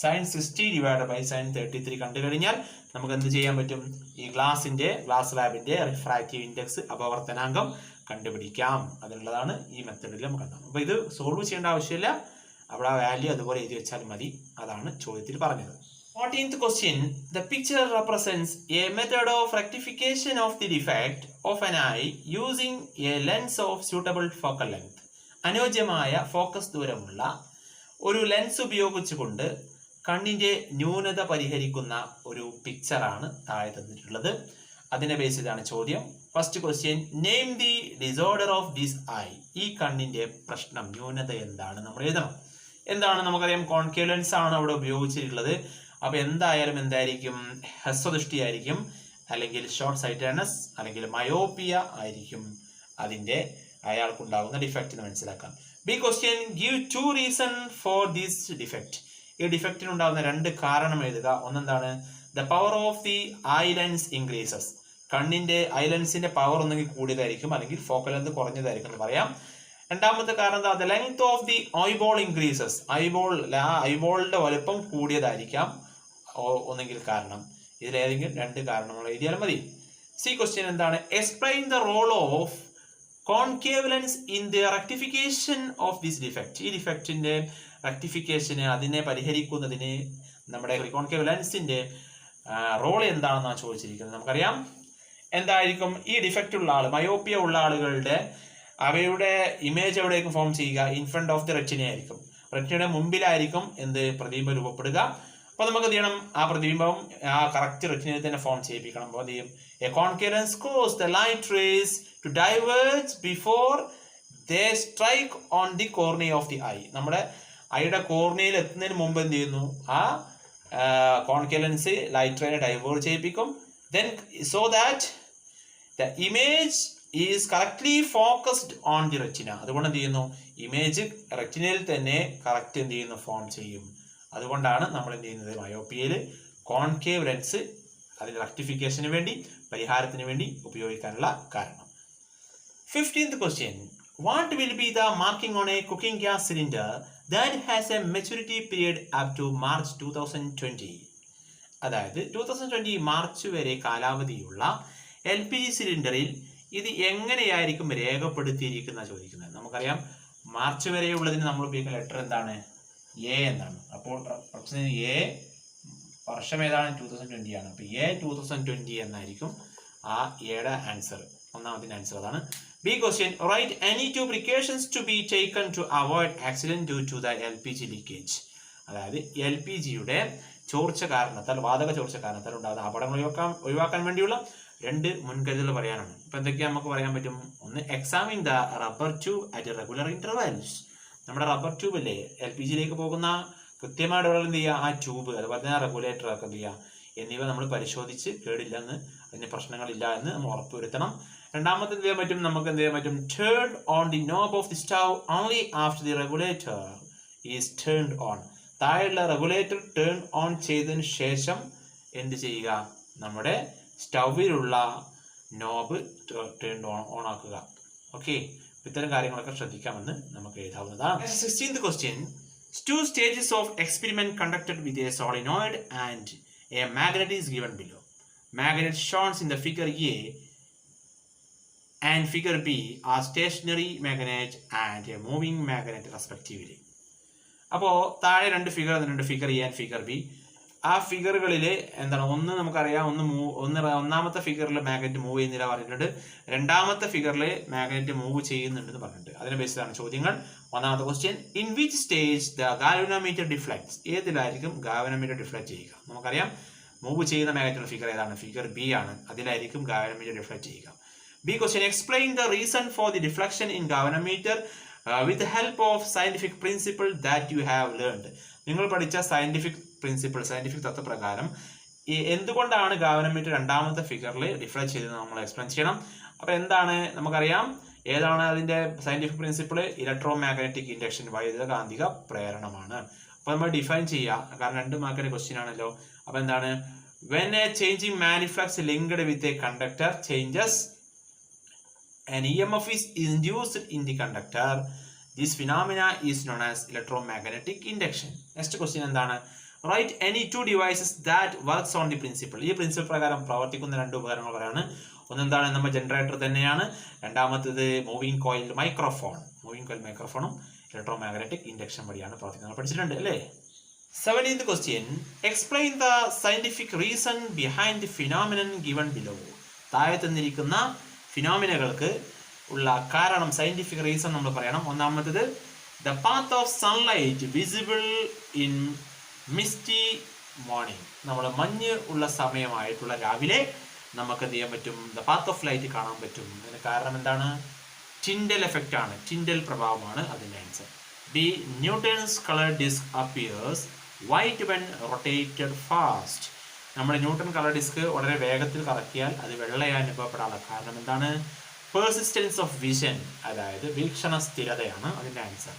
sin 60 divided by sin 33 കണ്ടു കഴിഞ്ഞാൽ നമുക്ക് എന്ത് ചെയ്യാൻ പറ്റും? ഈ ഗ്ലാസ് ലാബിന്റെ റിഫ്രാക്റ്റീവ് ഇൻഡെക്സ് അപവർത്തനാങ്കം കണ്ടുപിടിക്കാം. അതിനുള്ളതാണ് ഈ മെത്തഡിൽ നമുക്ക് കാണാം. അപ്പൊ ഇത് സോൾവ് ചെയ്യേണ്ട ആവശ്യമില്ല, അവിടെ ആ വാല്യൂ അതുപോലെ എഴുതി വെച്ചാൽ മതി. അതാണ് ചോദ്യത്തിൽ പറഞ്ഞത്. 14th question. The picture represents a method of rectification of the defect of an eye using a lens of suitable focal length. അനുയോജ്യമായ ഫോക്കസ് ദൂരമുള്ള ഒരു ലെൻസ് ഉപയോഗിച്ചുകൊണ്ട് കണ്ണിന്റെ ന്യൂനത പരിഹരിക്കുന്ന ഒരു പിക്ചറാണ് താഴെ തന്നിട്ടുള്ളത്. അതിന്റെ ബേസിലാണ് ചോദ്യം. First question. Name the disorder of this I. ഈ കണ്ണിന്റെ പ്രശ്നം, ന്യൂനത എന്താണ് നമ്മൾ എഴുതണം. എന്താണ്? നമുക്കറിയാം കോൺകേവ് ലെൻസ് ആണ് അവിടെ ഉപയോഗിച്ചിട്ടുള്ളത്. അപ്പൊ എന്തായിരിക്കും? ഹ്രസ്വദൃഷ്ടി ആയിരിക്കും, അല്ലെങ്കിൽ ഷോർട്ട് സൈറ്റഡ്നെസ്, അല്ലെങ്കിൽ മയോപ്പിയ ആയിരിക്കും അതിന്റെ അയാൾക്കുണ്ടാകുന്ന ഡിഫക്റ്റ് എന്ന് മനസ്സിലാക്കാം. B question. Give 2 reason for this defect. ഈ ഡിഫക്റ്റിന് ഉണ്ടാകുന്ന 2 കാരണം എഴുതുക. ഒന്നെന്താണ്? The power of the eye lens increases. കണ്ണിന്റെ ഐ ലെൻസിന്റെ പവർ ഒന്നെങ്കിൽ കൂടിയതായിരിക്കും, അല്ലെങ്കിൽ ഫോക്കൽ ലെങ്ത് കുറഞ്ഞതായിരിക്കും എന്ന് പറയാം. രണ്ടാമത്തെ കാരണം എന്താ? The length of the eyeball increases. ഐബോളിന്റെ വലുപ്പം കൂടിയതായിരിക്കാം ഒന്നെങ്കിൽ കാരണം. ഇതിലേതെങ്കിലും 2 കാരണങ്ങൾ എഴുതിയാലും മതി. സി ക്വസ്റ്റ്യൻ എന്താണ്? Explain the role of concave lens in the rectification of this defect. ഈ ഡിഫക്റ്റിന്റെ റെക്ടിഫിക്കേഷന്, അതിനെ പരിഹരിക്കുന്നതിന് നമ്മുടെ കോൺകേവ് ലെൻസിന്റെ റോൾ എന്താണെന്നാണ് ചോദിച്ചിരിക്കുന്നത്. നമുക്കറിയാം എന്തായിരിക്കും? ഈ ഡിഫക്റ്റ് ഉള്ള ആൾ, മയോപ്പിയ ഉള്ള ആളുകളുടെ അവയുടെ ഇമേജ് എവിടേക്കും ഫോം ചെയ്യുക? In front of the retina ആയിരിക്കും. റെറ്റിനയുടെ മുമ്പിലായിരിക്കും എന്ത്? പ്രതിബിംബം രൂപപ്പെടുക. അപ്പൊ നമുക്ക് എന്ത് ചെയ്യണം? ആ പ്രതിബിംബം ആ കറക്റ്റ് റെറ്റിനയിൽ തന്നെ ഫോം ചെയ്യിപ്പിക്കണം. അപ്പോൾ എന്ത് ചെയ്യും? A concave lens causes the light rays to diverge before they strike on the cornea of the eye. നമ്മുടെ ഐയുടെ കോർണിയയിൽ എത്തുന്നതിന് മുമ്പ് എന്ത് ചെയ്യുന്നു? ആ കോൺകേവ് ലെൻസ് ലൈറ്റ് റേനെ ഡൈവേർജ് ചെയ്യിപ്പിക്കും. Then so that the image is correctly focused on the retina. അതുകൊണ്ട് എന്ത് ചെയ്യുന്നു, ഇമേജ് റെറ്റിനയിൽ തന്നെ കറക്റ്റ് എന്ത് ചെയ്യുന്നു, ഫോം ചെയ്യും. അതുകൊണ്ടാണ് നമ്മൾ എന്ത് ചെയ്യുന്നത്, മയോപ്പിയയിൽ കോൺകേവ് ലെൻസ് അതിൻ്റെ റെക്ടിഫിക്കേഷന് വേണ്ടി, പരിഹാരത്തിന് വേണ്ടി ഉപയോഗിക്കാനുള്ള കാരണം. 15th question. What will be the marking on a cooking gas cylinder that has a maturity period up to March 2020? അതായത് 2020 മാർച്ച് വരെ കാലാവധിയുള്ള LPG സിലിണ്ടറിൽ ഇത് എങ്ങനെയായിരിക്കും രേഖപ്പെടുത്തിയിരിക്കുന്ന ചോദിക്കുന്നത്. നമുക്കറിയാം മാർച്ച് വരെയുള്ളതിന് നമ്മൾ ഉപയോഗിക്കുന്ന ലെറ്റർ എന്താണ്, എ എന്നാണ്. അപ്പോൾ എ വർഷം ഏതാണ്, 2020 ആണ്. അപ്പോൾ എ 2020 എന്നായിരിക്കും ആ എയുടെ ആൻസർ, ഒന്നാമത്തെ ആൻസർ അതാണ്. B question. Write any two precautions to be taken to avoid accident due to the LPG leakage. അതായത് LPGയുടെ ചോർച്ച കാരണത്താൽ, വാതക ചോർച്ച കാരണത്താൽ ഉണ്ടാകുന്ന അപകടങ്ങൾ ഒഴിവാക്കാൻ വേണ്ടിയുള്ള 2 മുൻകരുതലുകൾ പറയാനാണ്. ഇപ്പം എന്തൊക്കെയാണ് നമുക്ക് പറയാൻ പറ്റും. ഒന്ന്, examine the rubber tube at regular intervals. നമ്മുടെ റബ്ബർ ട്യൂബ് അല്ലേ LPGയിലേക്ക് പോകുന്ന, കൃത്യമായിട്ട് ഇവിടെ എന്ത് ചെയ്യുക, ആ ട്യൂബ് അതുപോലെ തന്നെ റെഗുലേറ്റർ ഒക്കെ എന്ത് ചെയ്യുക എന്നിവ നമ്മൾ പരിശോധിച്ച് കേടില്ലെന്ന്, അതിന് പ്രശ്നങ്ങളില്ല എന്ന് നമ്മൾ ഉറപ്പുവരുത്തണം. രണ്ടാമത്തെ എന്ത് ചെയ്യാൻ പറ്റും, നമുക്ക് എന്ത് ചെയ്യാൻ പറ്റും, turn on the knob of the stove only after the regulator is turned on. താഴെയുള്ള റെഗുലേറ്റർ ടേൺ ഓൺ ചെയ്തതിന് ശേഷം എന്ത് ചെയ്യുക, നമ്മുടെ സ്റ്റൗവിലുള്ള നോബ് ടേൺ ഓൺ ആക്കുക. ഓക്കെ, ഇത്തരം കാര്യങ്ങളൊക്കെ ശ്രദ്ധിക്കാമെന്ന് നമുക്ക് എഴുതാവുന്നതാണ്. 16th question. 2 stages of experiment conducted with a solenoid and a magnet is given below. Magnet shown in the figure A and figure B are stationary magnet and a moving magnet respectively. അപ്പോൾ താഴെ 2 ഫിഗർ തന്നിട്ടുണ്ട്, figure A and figure B. ആ ഫിഗറുകളിൽ എന്താണ്, ഒന്ന് നമുക്കറിയാം, ഒന്നാമത്തെ ഫിഗറിൽ മാഗ്നറ്റ് മൂവ് ചെയ്യുന്നില്ല പറഞ്ഞിട്ടുണ്ട്, രണ്ടാമത്തെ ഫിഗറിൽ മാഗ്നറ്റ് മൂവ് ചെയ്യുന്നുണ്ടെന്ന് പറഞ്ഞിട്ടുണ്ട്. അതിനെ ബേസിലാണ് ചോദ്യങ്ങൾ. ഒന്നാമത്തെ question, in which stage the galvanometer deflects. ഏതിലായിരിക്കും ഗാൽവനോമീറ്റർ ഡിഫ്ലക്ട് ചെയ്യുക. നമുക്കറിയാം മൂവ് ചെയ്യുന്ന മാഗ്നറ്റിന്റെ ഫിഗർ ഏതാണ്, ഫിഗർ ബി ആണ്. അതിലായിരിക്കും ഗാൽവനോമീറ്റർ ഡിഫ്ലക്ട് ചെയ്യുക. B question, explain the reason for the deflection in galvanometer with help of scientific principle that you have learned. നിങ്ങൾ പഠിച്ച സയന്റിഫിക് പ്രിൻസിപ്പിൾ, സയന്റിഫിക് തത്വപ്രകാരം എന്തുകൊണ്ടാണ് ഗാൽവനോമീറ്റർ രണ്ടാമത്തെ ഫിഗറിൽ ഡിഫ്ലക്ട് ചെയ്തത് നമ്മൾ എക്സ്പ്ലെയിൻ ചെയ്യണം. അപ്പോൾ എന്താണ് നമുക്കറിയാം, ഏതാണ് അതിന്റെ scientific principle, electro magnetic induction, വൈദ്യുത കാന്തിക പ്രേരണമാണ്. അപ്പോൾ നമ്മൾ ഡിഫൈൻ ചെയ്യുക, കാരണം 2 മാർക്കിന്റെ ക്വസ്റ്റ്യൻ ആണല്ലോ. അപ്പോൾ എന്താണ്, when a changing maniflux linked with a conductor changes, an EMF is induced in the conductor. This phenomena is known as electromagnetic induction. Next question എന്താണ്, write any 2 devices that works on the principle. ഈ പ്രിൻസിപ്പിൾ പ്രകാരം പ്രവർത്തിക്കുന്ന 2 ഉപകരണങ്ങൾ പറയാണ്. ഒന്നെന്താണ്, നമ്മൾ ജനറേറ്റർ തന്നെയാണ്. രണ്ടാമത്തേത് moving coil microphone. Moving coil മൈക്രോഫോണും ഇലക്ട്രോമാഗ്നറ്റിക് ഇൻഡക്ഷൻ വഴിയാണ് പ്രവർത്തിക്കുന്നത്, പഠിച്ചിട്ടുണ്ട് അല്ലേ. 17th question. Explain the scientific reason behind the phenomenon given below. താഴെ തന്നിരിക്കുന്ന ഫിനോമിനകൾക്ക് ഉള്ള കാരണം, സയന്റിഫിക് റീസൺ നമ്മൾ പറയണം. ഒന്നാമത്തേത്, the path of sunlight visible in misty morning. നമ്മൾ മഞ്ഞ് ഉള്ള സമയമായിട്ടുള്ള രാവിലെ നമുക്ക് എന്ത് ചെയ്യാൻ പറ്റും, ദ പാത്ത് ഓഫ് ലൈറ്റ് കാണാൻ പറ്റും. അതിന് കാരണം എന്താണ്, ടിൻഡൽ എഫക്റ്റ് ആണ്, ടിൻഡൽ പ്രഭാവമാണ് അതിൻ്റെ answer. B, Newton's colour disc appears white when rotated fast. നമ്മുടെ ന്യൂട്ടൺ കളർ ഡിസ്ക് വളരെ വേഗത്തിൽ കറക്കിയാൽ അത് വെള്ളയായി അനുഭവപ്പെടാനുള്ള കാരണം എന്താണ്, പെർസിസ്റ്റൻസ് ഓഫ് വിഷൻ, അതായത് വീക്ഷണ സ്ഥിരതയാണ് അതിൻ്റെ ആൻസർ.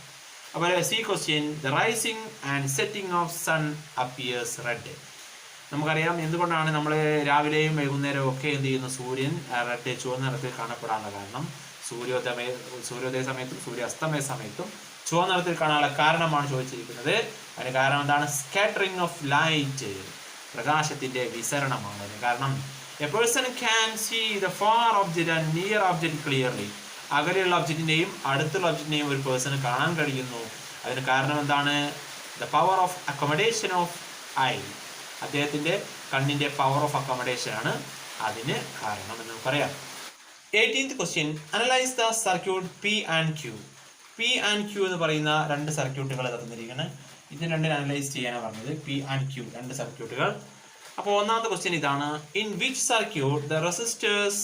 അപ്പോൾ C question, the rising and setting of sun appears red. നമുക്കറിയാം എന്തുകൊണ്ടാണ് നമ്മൾ രാവിലെയും വൈകുന്നേരവും ഒക്കെ എന്ത് ചെയ്യുന്നു, സൂര്യൻ റെഡ് ചുവന്ന നിറത്തിൽ കാണപ്പെടാനുള്ള കാരണം, സൂര്യോദയ സമയത്തും സൂര്യാസ്തമയ സമയത്തും ചുവന്ന നിറത്തിൽ കാണാനുള്ള കാരണമാണ് ചോദിച്ചിരിക്കുന്നത്. അതിന് കാരണം എന്താണ്, സ്കാറ്ററിംഗ് ഓഫ് ലൈറ്റ്, പ്രകാശത്തിന്റെ വിസരണമാണ് അതിന് കാരണം. A person can see the far object and near object clearly. അകലെയുള്ള ഒബ്ജക്റ്റിനെയും അടുത്തുള്ള ഒബ്ജക്റ്റിനെയും ഒരു പേഴ്സണ് കാണാൻ കഴിയുന്നു. അതിന് കാരണം എന്താണ്, the power of accommodation of I. അദ്ദേഹത്തിന്റെ കണ്ണിന്റെ പവർ ഓഫ് അക്കോമഡേഷൻ ആണ് അതിന് കാരണം എന്ന് പറയാം. 18th question. Analyze the circuit P and Q. P and Q എന്ന് പറയുന്ന 2 സർക്യൂട്ടുകൾ തന്നിരിക്കുകയാണ്. ഇത് രണ്ടിനെ അനലൈസ് ചെയ്യാനാണ് പറഞ്ഞത്. P and Q 2 സർക്യൂട്ടുകൾ. അപ്പോൾ ഒന്നാമത്തെ ക്വസ്റ്റ്യൻ ഇതാണ്, in which circuit the resistors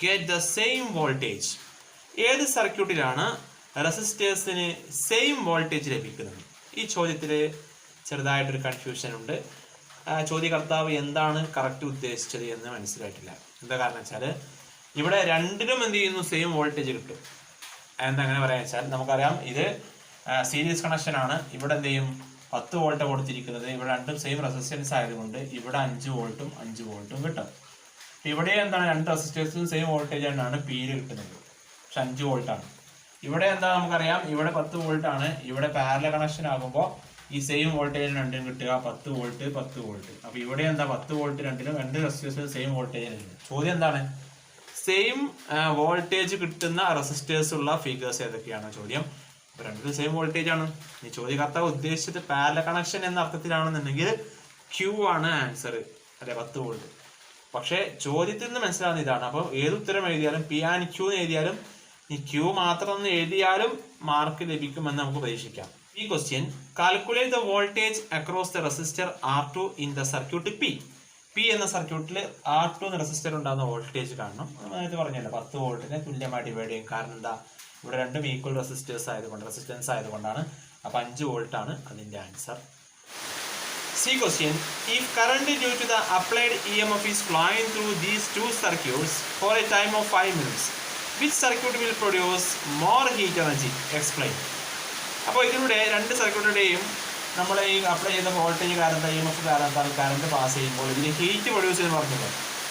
get the same voltage. ഏത് സർക്യൂട്ടിലാണ് റെസിസ്റ്റേഴ്സിന് സെയിം വോൾട്ടേജ് ലഭിക്കുന്നത്? ഈ ചോദ്യത്തിൽ ചെറുതായിട്ടൊരു കൺഫ്യൂഷൻ ഉണ്ട്. ചോദ്യകർത്താവ് എന്താണ് കറക്റ്റ് ഉദ്ദേശിച്ചത് എന്ന് മനസ്സിലായിട്ടില്ല. എന്താ കാരണം വെച്ചാൽ ഇവിടെ രണ്ടിനും എന്ത് ചെയ്യുന്നു, സെയിം വോൾട്ടേജ് കിട്ടും. എന്താ അങ്ങനെ പറയാൻ വെച്ചാൽ നമുക്കറിയാം ഇത് സീരീസ് കണക്ഷൻ ആണ്. ഇവിടെ എന്ത് ചെയ്യും, 10 വോൾട്ട് കൊടുത്തിരിക്കുന്നത്. ഇവിടെ രണ്ടും സെയിം റെസിസ്റ്റൻസ് ആയതുകൊണ്ട് ഇവിടെ 5 വോൾട്ടും 5 വോൾട്ടും കിട്ടും. ഇവിടെ എന്താണ്, രണ്ട് റെസിസ്റ്റൻസും സെയിം വോൾട്ടേജ് ആണ് പിയിൽ കിട്ടുന്നത്, പക്ഷെ 5 വോൾട്ടാണ്. ഇവിടെ എന്താ നമുക്കറിയാം, ഇവിടെ 10 വോൾട്ട് ആണ്. ഇവിടെ പാരലൽ കണക്ഷൻ ആകുമ്പോൾ ഈ സെയിം വോൾട്ടേജ് രണ്ടും കിട്ടുക 10 വോൾട്ട് 10 വോൾട്ട്. അപ്പൊ ഇവിടെ എന്താ 10 വോൾട്ട് രണ്ടിനും, രണ്ട് റെസിസ്റ്റേഴ്സിനും സെയിം വോൾട്ടേജ് ഉണ്ട്. ചോദ്യം എന്താണ്, സെയിം വോൾട്ടേജ് കിട്ടുന്ന റെസിസ്റ്റേഴ്സ് ഉള്ള ഫിഗേഴ്സ് ഏതൊക്കെയാണ് ചോദ്യം. അപ്പൊ രണ്ടിനും സെയിം വോൾട്ടേജ് ആണ്. ഈ ചോദ്യകർത്താവ് ഉദ്ദേശിച്ചത് പാരലൽ കണക്ഷൻ എന്ന അർത്ഥത്തിലാണെന്നുണ്ടെങ്കിൽ Q ആണ് ആൻസർ, അല്ലെ 10 വോൾട്ട്. പക്ഷെ ചോദ്യത്തിൽ നിന്ന് മനസ്സിലാവുന്ന ഇതാണ്. അപ്പോൾ ഏത് ഉത്തരം എഴുതിയാലും P ആൻഡ് Q എന്ന് എഴുതിയാലും ഈ Q മാത്രം എന്ന് എഴുതിയാലും മാർക്ക് ലഭിക്കുമെന്ന് നമുക്ക് പ്രതീക്ഷിക്കാം. ഈ question, calculate the voltage across the resistor R2 in the circuit P എന്ന സർക്യൂട്ടിൽ R2 എന്ന റെസിസ്റ്റർ ഉണ്ടാകുന്ന വോൾട്ടേജ് കാണണം. നേരത്തെ പറഞ്ഞല്ലോ 10 വോൾട്ടിനെ തുല്യമായി ഡിവൈഡ് ചെയ്യും. കാരണം എന്താ, ഇവിടെ രണ്ടും ഈക്വൽ റെസിസ്റ്റൻസ് ആയതുകൊണ്ടാണ്. അപ്പൊ 5 വോൾട്ട് ആണ് അതിന്റെ answer. C question, if current due to the applied EMF is flowing through these two circuits for a time of 5 minutes, which circuit will produce more heat energy? Explain. അപ്പോൾ ഇതിലൂടെ രണ്ട് സർക്യൂട്ടിൻ്റെയും നമ്മൾ ഈ അപ്ലൈ ചെയ്ത വോൾട്ടേജ് കാരണം EMF കാരണം കറണ്ട് പാസ് ചെയ്യുമ്പോൾ ഇതിന് ഹീറ്റ് പ്രൊഡ്യൂസ് ചെയ്യുന്ന പറഞ്ഞല്ലോ.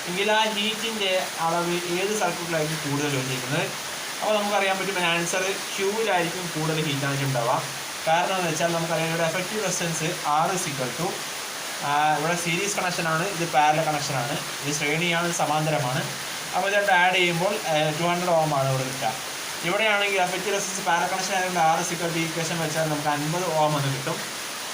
എങ്കിൽ ആ ഹീറ്റിൻ്റെ അളവ് ഏത് സർക്യൂട്ടിലായിരിക്കും കൂടുതൽ വന്നിരിക്കുന്നത്? അപ്പോൾ നമുക്കറിയാൻ പറ്റും ആൻസർ Qയിലായിരിക്കും കൂടുതൽ ഹീറ്റ് എനർജി ഉണ്ടാവുക. കാരണം എന്ന് വെച്ചാൽ നമുക്കറിയാം ഇവിടെ എഫക്റ്റീവ് റെസിസ്റ്റൻസ് R ഇവിടെ സീരീസ് കണക്ഷനാണ്, ഇത് പാരലൽ കണക്ഷനാണ്, ഇത് ശ്രേണിയാണ്, ഇത് സമാന്തരമാണ്. അപ്പോൾ ഇത് രണ്ട് ആഡ് ചെയ്യുമ്പോൾ 200 Ω ആണ് ഇവിടെ കിട്ടുക. ഇവിടെയാണെങ്കിൽ എഫക്റ്റീവ് റെസിസ്റ്റൻസ് പാരലൽ കണക്ഷൻ ആയതുകൊണ്ട് R ഈക്വേഷൻ വെച്ചാൽ നമുക്ക് 50 Ω എന്ന് കിട്ടും.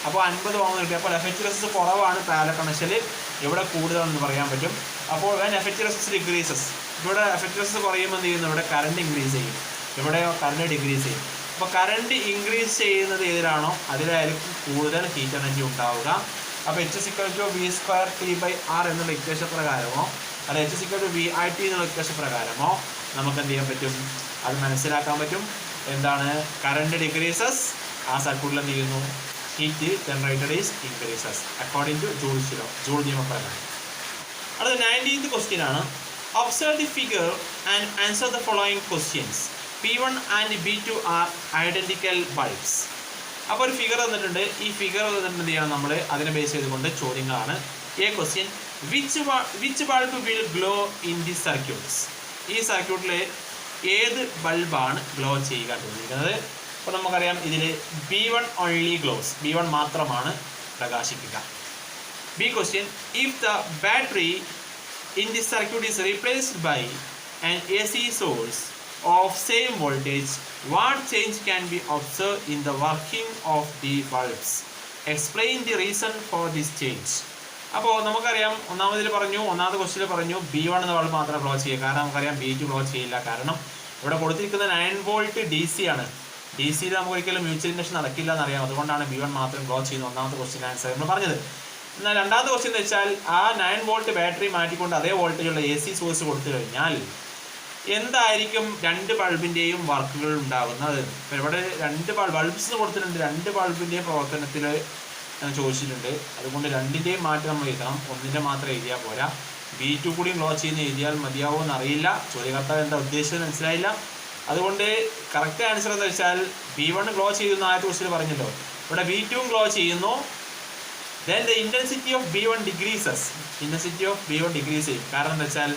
അപ്പോൾ 50 Ω കിട്ടി. അപ്പോൾ എഫക്റ്റീവ് റെസിസ്റ്റൻസ് കുറവാണ് പാരലൽ കണക്ഷനിൽ, ഇവിടെ കൂടുതലെന്ന് പറയാൻ പറ്റും. അപ്പോൾ എഫക്റ്റീവ് റെസിസ്റ്റൻസ് ഡിക്രീസസ്, ഇവിടെ എഫക്റ്റീവ് റെസിസ്റ്റൻസ് കുറയുമ്പോൾ എന്ത് ചെയ്യുന്നു, ഇവിടെ കറണ്ട് ഇൻക്രീസ് ചെയ്യും, ഇവിടെയോ കറണ്ട് ഡിക്രീസ് ചെയ്യും. അപ്പോൾ കറണ്ട് ഇൻക്രീസ് ചെയ്യുന്നത് ഏതിലാണോ അതിലായിരിക്കും കൂടുതൽ ഹീറ്റ് എനർജി ഉണ്ടാവുക. അപ്പോൾ H V²T/R എന്നുള്ള ഇക്വേഷൻ പ്രകാരമോ അല്ല H VIT എന്നുള്ള ഇക്വേഷൻ പ്രകാരമോ നമുക്ക് എന്ത് ചെയ്യാൻ പറ്റും, അത് മനസ്സിലാക്കാൻ പറ്റും. എന്താണ്, കറണ്ട് ഡിക്രീസസ്, ആ സർക്യൂട്ടിൽ എന്ത് ചെയ്യുന്നു, heat generated is increases according to joule നിയമപ്രകാരം. അടുത്ത 19th ക്വസ്റ്റ്യൻ ആണ്. Observe the figure and answer the following questions. P1 and P2 are identical bulbs. അപ്പോൾ ഒരു ഫിഗർ തന്നിട്ടുണ്ട്. ഈ ഫിഗർ തന്നിട്ട് എന്ത് ചെയ്യണം, നമ്മൾ അതിനെ ബേസ് ചെയ്തുകൊണ്ട് ചോദ്യങ്ങളാണ്. A question, which bulb will glow in these circuits? ഈ സർക്യൂട്ടിൽ ഏത് ബൾബാണ് ഗ്ലോ ചെയ്യുക ചോദിക്കുന്നത്. അപ്പോൾ നമുക്കറിയാം ഇതിൽ B1 only glows, B1 മാത്രമാണ് പ്രകാശിക്കുക. B question, if the battery in this circuit is replaced by an AC source of same voltage, what change can be observed in the working of the bulbs? Explain the reason for this change. അപ്പോൾ നമുക്കറിയാം ഒന്നാമത്തെ ക്വസ്റ്റ്യൻ പറഞ്ഞു B1 എന്ന ബൾബ് മാത്രമേ ഗ്ലോ ചെയ്യുക. കാരണം നമുക്കറിയാം B2 ഗ്ലോ ചെയ്യില്ല. കാരണം ഇവിടെ കൊടുത്തിരിക്കുന്ന 9 വോൾട്ട് DC ആണ്. DC-യിൽ നമുക്ക് ഒരിക്കലും മ്യൂച്വൽ ഇൻഡക്ഷൻ നടക്കില്ല എന്നറിയാം. അതുകൊണ്ടാണ് B1 മാത്രം ഗ്ലോ ചെയ്യുന്നത്. ഒന്നാമത്തെ ക്വസ്റ്റ്യൻ ആൻസർ നമ്മൾ പറഞ്ഞത്. എന്നാൽ രണ്ടാമത്തെ ക്വസ്റ്റ്യൻ എന്ന് വെച്ചാൽ ആ 9 വോൾട്ട് ബാറ്ററി മാറ്റിക്കൊണ്ട് അതേ വോൾട്ടേജുള്ള AC സോഴ്സ് കൊടുത്തു കഴിഞ്ഞാൽ എന്തായിരിക്കും രണ്ട് ബൾബിൻ്റെയും വർക്കുകൾ ഉണ്ടാകുന്നത്. ഇവിടെ രണ്ട് ബൾബ്സ് കൊടുത്തിട്ടുണ്ട്, രണ്ട് ബൾബിൻ്റെയും പ്രവർത്തനത്തിൽ ചോദിച്ചിട്ടുണ്ട്. അതുകൊണ്ട് രണ്ടിൻ്റെയും മാറ്റം നമ്മൾ എഴുതണം, ഒന്നിൻ്റെ മാത്രം എഴുതിയാൽ പോരാ. B2 കൂടി ഗ്ലോ ചെയ്യുന്ന എഴുതിയാൽ മതിയാവുമോ എന്നറിയില്ല. ചോദ്യകർത്താവ് എന്താ ഉദ്ദേശിച്ചത് മനസ്സിലായില്ല. അതുകൊണ്ട് കറക്റ്റ് ആൻസർ എന്ന് വെച്ചാൽ B1 ഗ്ലോ ചെയ്യുന്ന ആദ്യത്തെ ക്വസ്റ്റ്യൻ പറഞ്ഞല്ലോ, ഇവിടെ B2 ഗ്ലോ ചെയ്യുന്നു. then the intensity of B1 decreases. intensity of B1 decrease ചെയ്യും. കാരണം എന്താ വെച്ചാൽ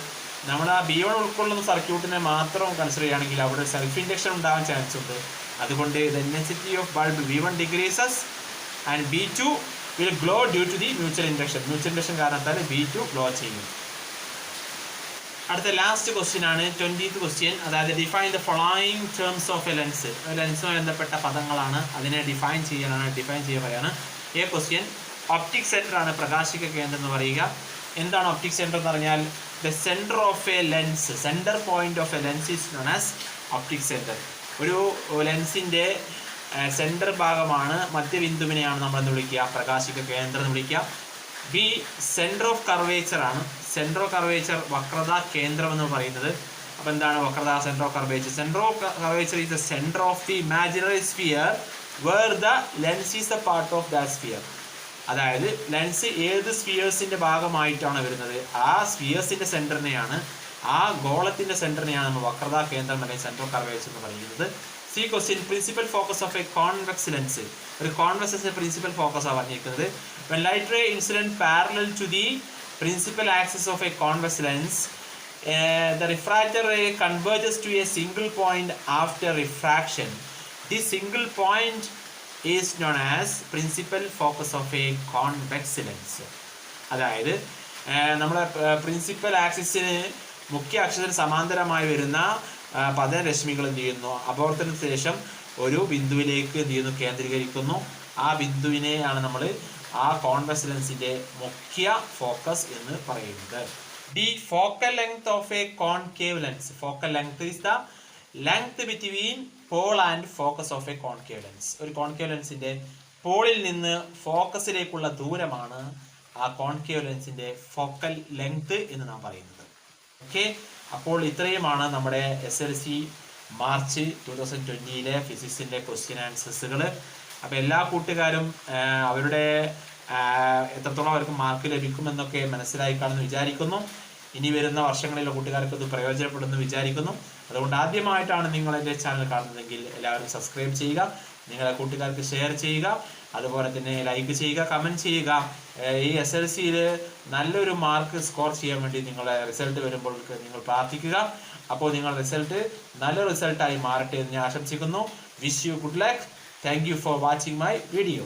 നമ്മൾ ആ B1 ഉൾക്കൊള്ളുന്ന സർക്യൂട്ടിനെ മാത്രം കൺസിഡർ ചെയ്യുകയാണെങ്കിൽ അവിടെ സെൽഫ് ഇൻഡക്ഷൻ ഉണ്ടാകാൻ ചാൻസ് ഉണ്ട്. അതുകൊണ്ട് the intensity of bulb B1 decreases and B2 will glow due to the mutual induction. mutual induction കാരണത്താൽ B2 ഗ്ലോ ചെയ്യും. അടുത്ത ലാസ്റ്റ് ക്വസ്റ്റ്യൻ ആണ് 20th ക്വസ്റ്റ്യൻ. അതായത് define the following terms of a lens. ലെൻസുമായി ബന്ധപ്പെട്ട പദങ്ങളാണ്, അതിനെ ഡിഫൈൻ ചെയ്യാൻ പറയാണ്. A ക്വസ്റ്റ്യൻ, ഒപ്റ്റിക് സെൻറ്റർ ആണ് പ്രകാശിക കേന്ദ്രം എന്ന് പറയുക. എന്താണ് ഒപ്റ്റിക് സെൻറ്റർ എന്ന് പറഞ്ഞാൽ the centre of a lens, centre point of a lens is known as optic centre. ഒരു ലെൻസിൻ്റെ സെൻറ്റർ ഭാഗമാണ്, മധ്യബിന്ദുവിനെയാണ് നമ്മൾ എന്ന് വിളിക്കുക, പ്രകാശിക കേന്ദ്രം എന്ന് വിളിക്കുക. ബി സെൻറ്റർ ഓഫ് കർവേച്ചർ ആണ്. സെൻറ്റർ ഓഫ് കർവേച്ചർ വക്രത കേന്ദ്രം എന്ന് പറയുന്നത്. അപ്പോൾ എന്താണ് വക്രത, centre of curvature? Centre of curvature is the centre of the imaginary sphere where the lens is the part of that sphere. അതായത് ലെൻസ് ഏത് സ്ഫിയേഴ്സിൻ്റെ ഭാഗമായിട്ടാണ് വരുന്നത്, ആ സ്ഫിയേഴ്സിൻ്റെ സെൻറ്ററിനെയാണ്, ആ ഗോളത്തിൻ്റെ സെൻറ്ററിനെയാണ് നമ്മൾ വക്രതാ കേന്ദ്രം അല്ലെങ്കിൽ സെൻറ്റർ ഓഫ് കർവേച്ചർ എന്ന് പറയുന്നത്. C question principal focus of a convex lens. ഒരു കോൺവെക്സിൻ്റെ പ്രിൻസിപ്പൽ ഫോക്കസാണ് പറഞ്ഞിരിക്കുന്നത്. When light ray incident parallel to the principal axis of a convex lens, the refractor ray converges to a single point after refraction. This single point is known as principal focus of a convex lens. അതായത് നമ്മുടെ പ്രിൻസിപ്പൽ ആക്സിസിന് മുഖ്യ അക്ഷത്തിന് സമാന്തരമായി വരുന്ന പതനരശ്മികൾ എന്ത് ചെയ്യുന്നു, അപവർത്തനത്തിന് ശേഷം ഒരു ബിന്ദുവിലേക്ക് എന്ത് ചെയ്യുന്നു, കേന്ദ്രീകരിക്കുന്നു. ആ ബിന്ദുവിനെയാണ് നമ്മൾ ആ കോൺവെക്സ് ലെൻസിൻ്റെ മുഖ്യ ഫോക്കസ് എന്ന് പറയുന്നത്. The focal length of a concave lens. Focal length is the length between pole and focus of a concave lens. ഒരു കോൺകേവ് ലെൻസിൻ്റെ പോളിൽ നിന്ന് ഫോക്കസിലേക്കുള്ള ദൂരമാണ് ആ കോൺകേവ് ലെൻസിൻ്റെ ഫോക്കൽ ലെങ്ത് എന്ന് നാം പറയുന്നത്. ഓക്കെ, അപ്പോൾ ഇത്രയുമാണ് നമ്മുടെ SSLC മാർച്ച് 2020 ഫിസിക്സിൻ്റെ ക്വസ്റ്റ്യൻ ആൻസേഴ്സുകൾ. അപ്പോൾ എല്ലാ കൂട്ടുകാരും അവരുടെ എത്രത്തോളം അവർക്ക് മാർക്ക് ലഭിക്കുമെന്നൊക്കെ മനസ്സിലായി കാണുമെന്ന് വിചാരിക്കുന്നു. ഇനി വരുന്ന വർഷങ്ങളിലെ കൂട്ടുകാർക്ക് ഇത് പ്രയോജനപ്പെടുമെന്ന് വിചാരിക്കുന്നു. അതുകൊണ്ട് ആദ്യമായിട്ടാണ് നിങ്ങൾ എൻ്റെ ചാനൽ കാണുന്നതെങ്കിൽ എല്ലാവരും സബ്സ്ക്രൈബ് ചെയ്യുക, നിങ്ങളെ കൂട്ടുകാർക്ക് ഷെയർ ചെയ്യുക, അതുപോലെ തന്നെ ലൈക്ക് ചെയ്യുക, കമൻറ്റ് ചെയ്യുക. ഈ SSLCയിൽ നല്ലൊരു മാർക്ക് സ്കോർ ചെയ്യാൻ വേണ്ടി നിങ്ങളുടെ റിസൾട്ട് വരുമ്പോൾ നിങ്ങൾ പ്രാർത്ഥിക്കുക. അപ്പോൾ നിങ്ങളുടെ റിസൾട്ട് നല്ല റിസൾട്ടായി മാറട്ടെ എന്ന് ഞാൻ ആശംസിക്കുന്നു. Wish you good luck. Thank you for watching my video.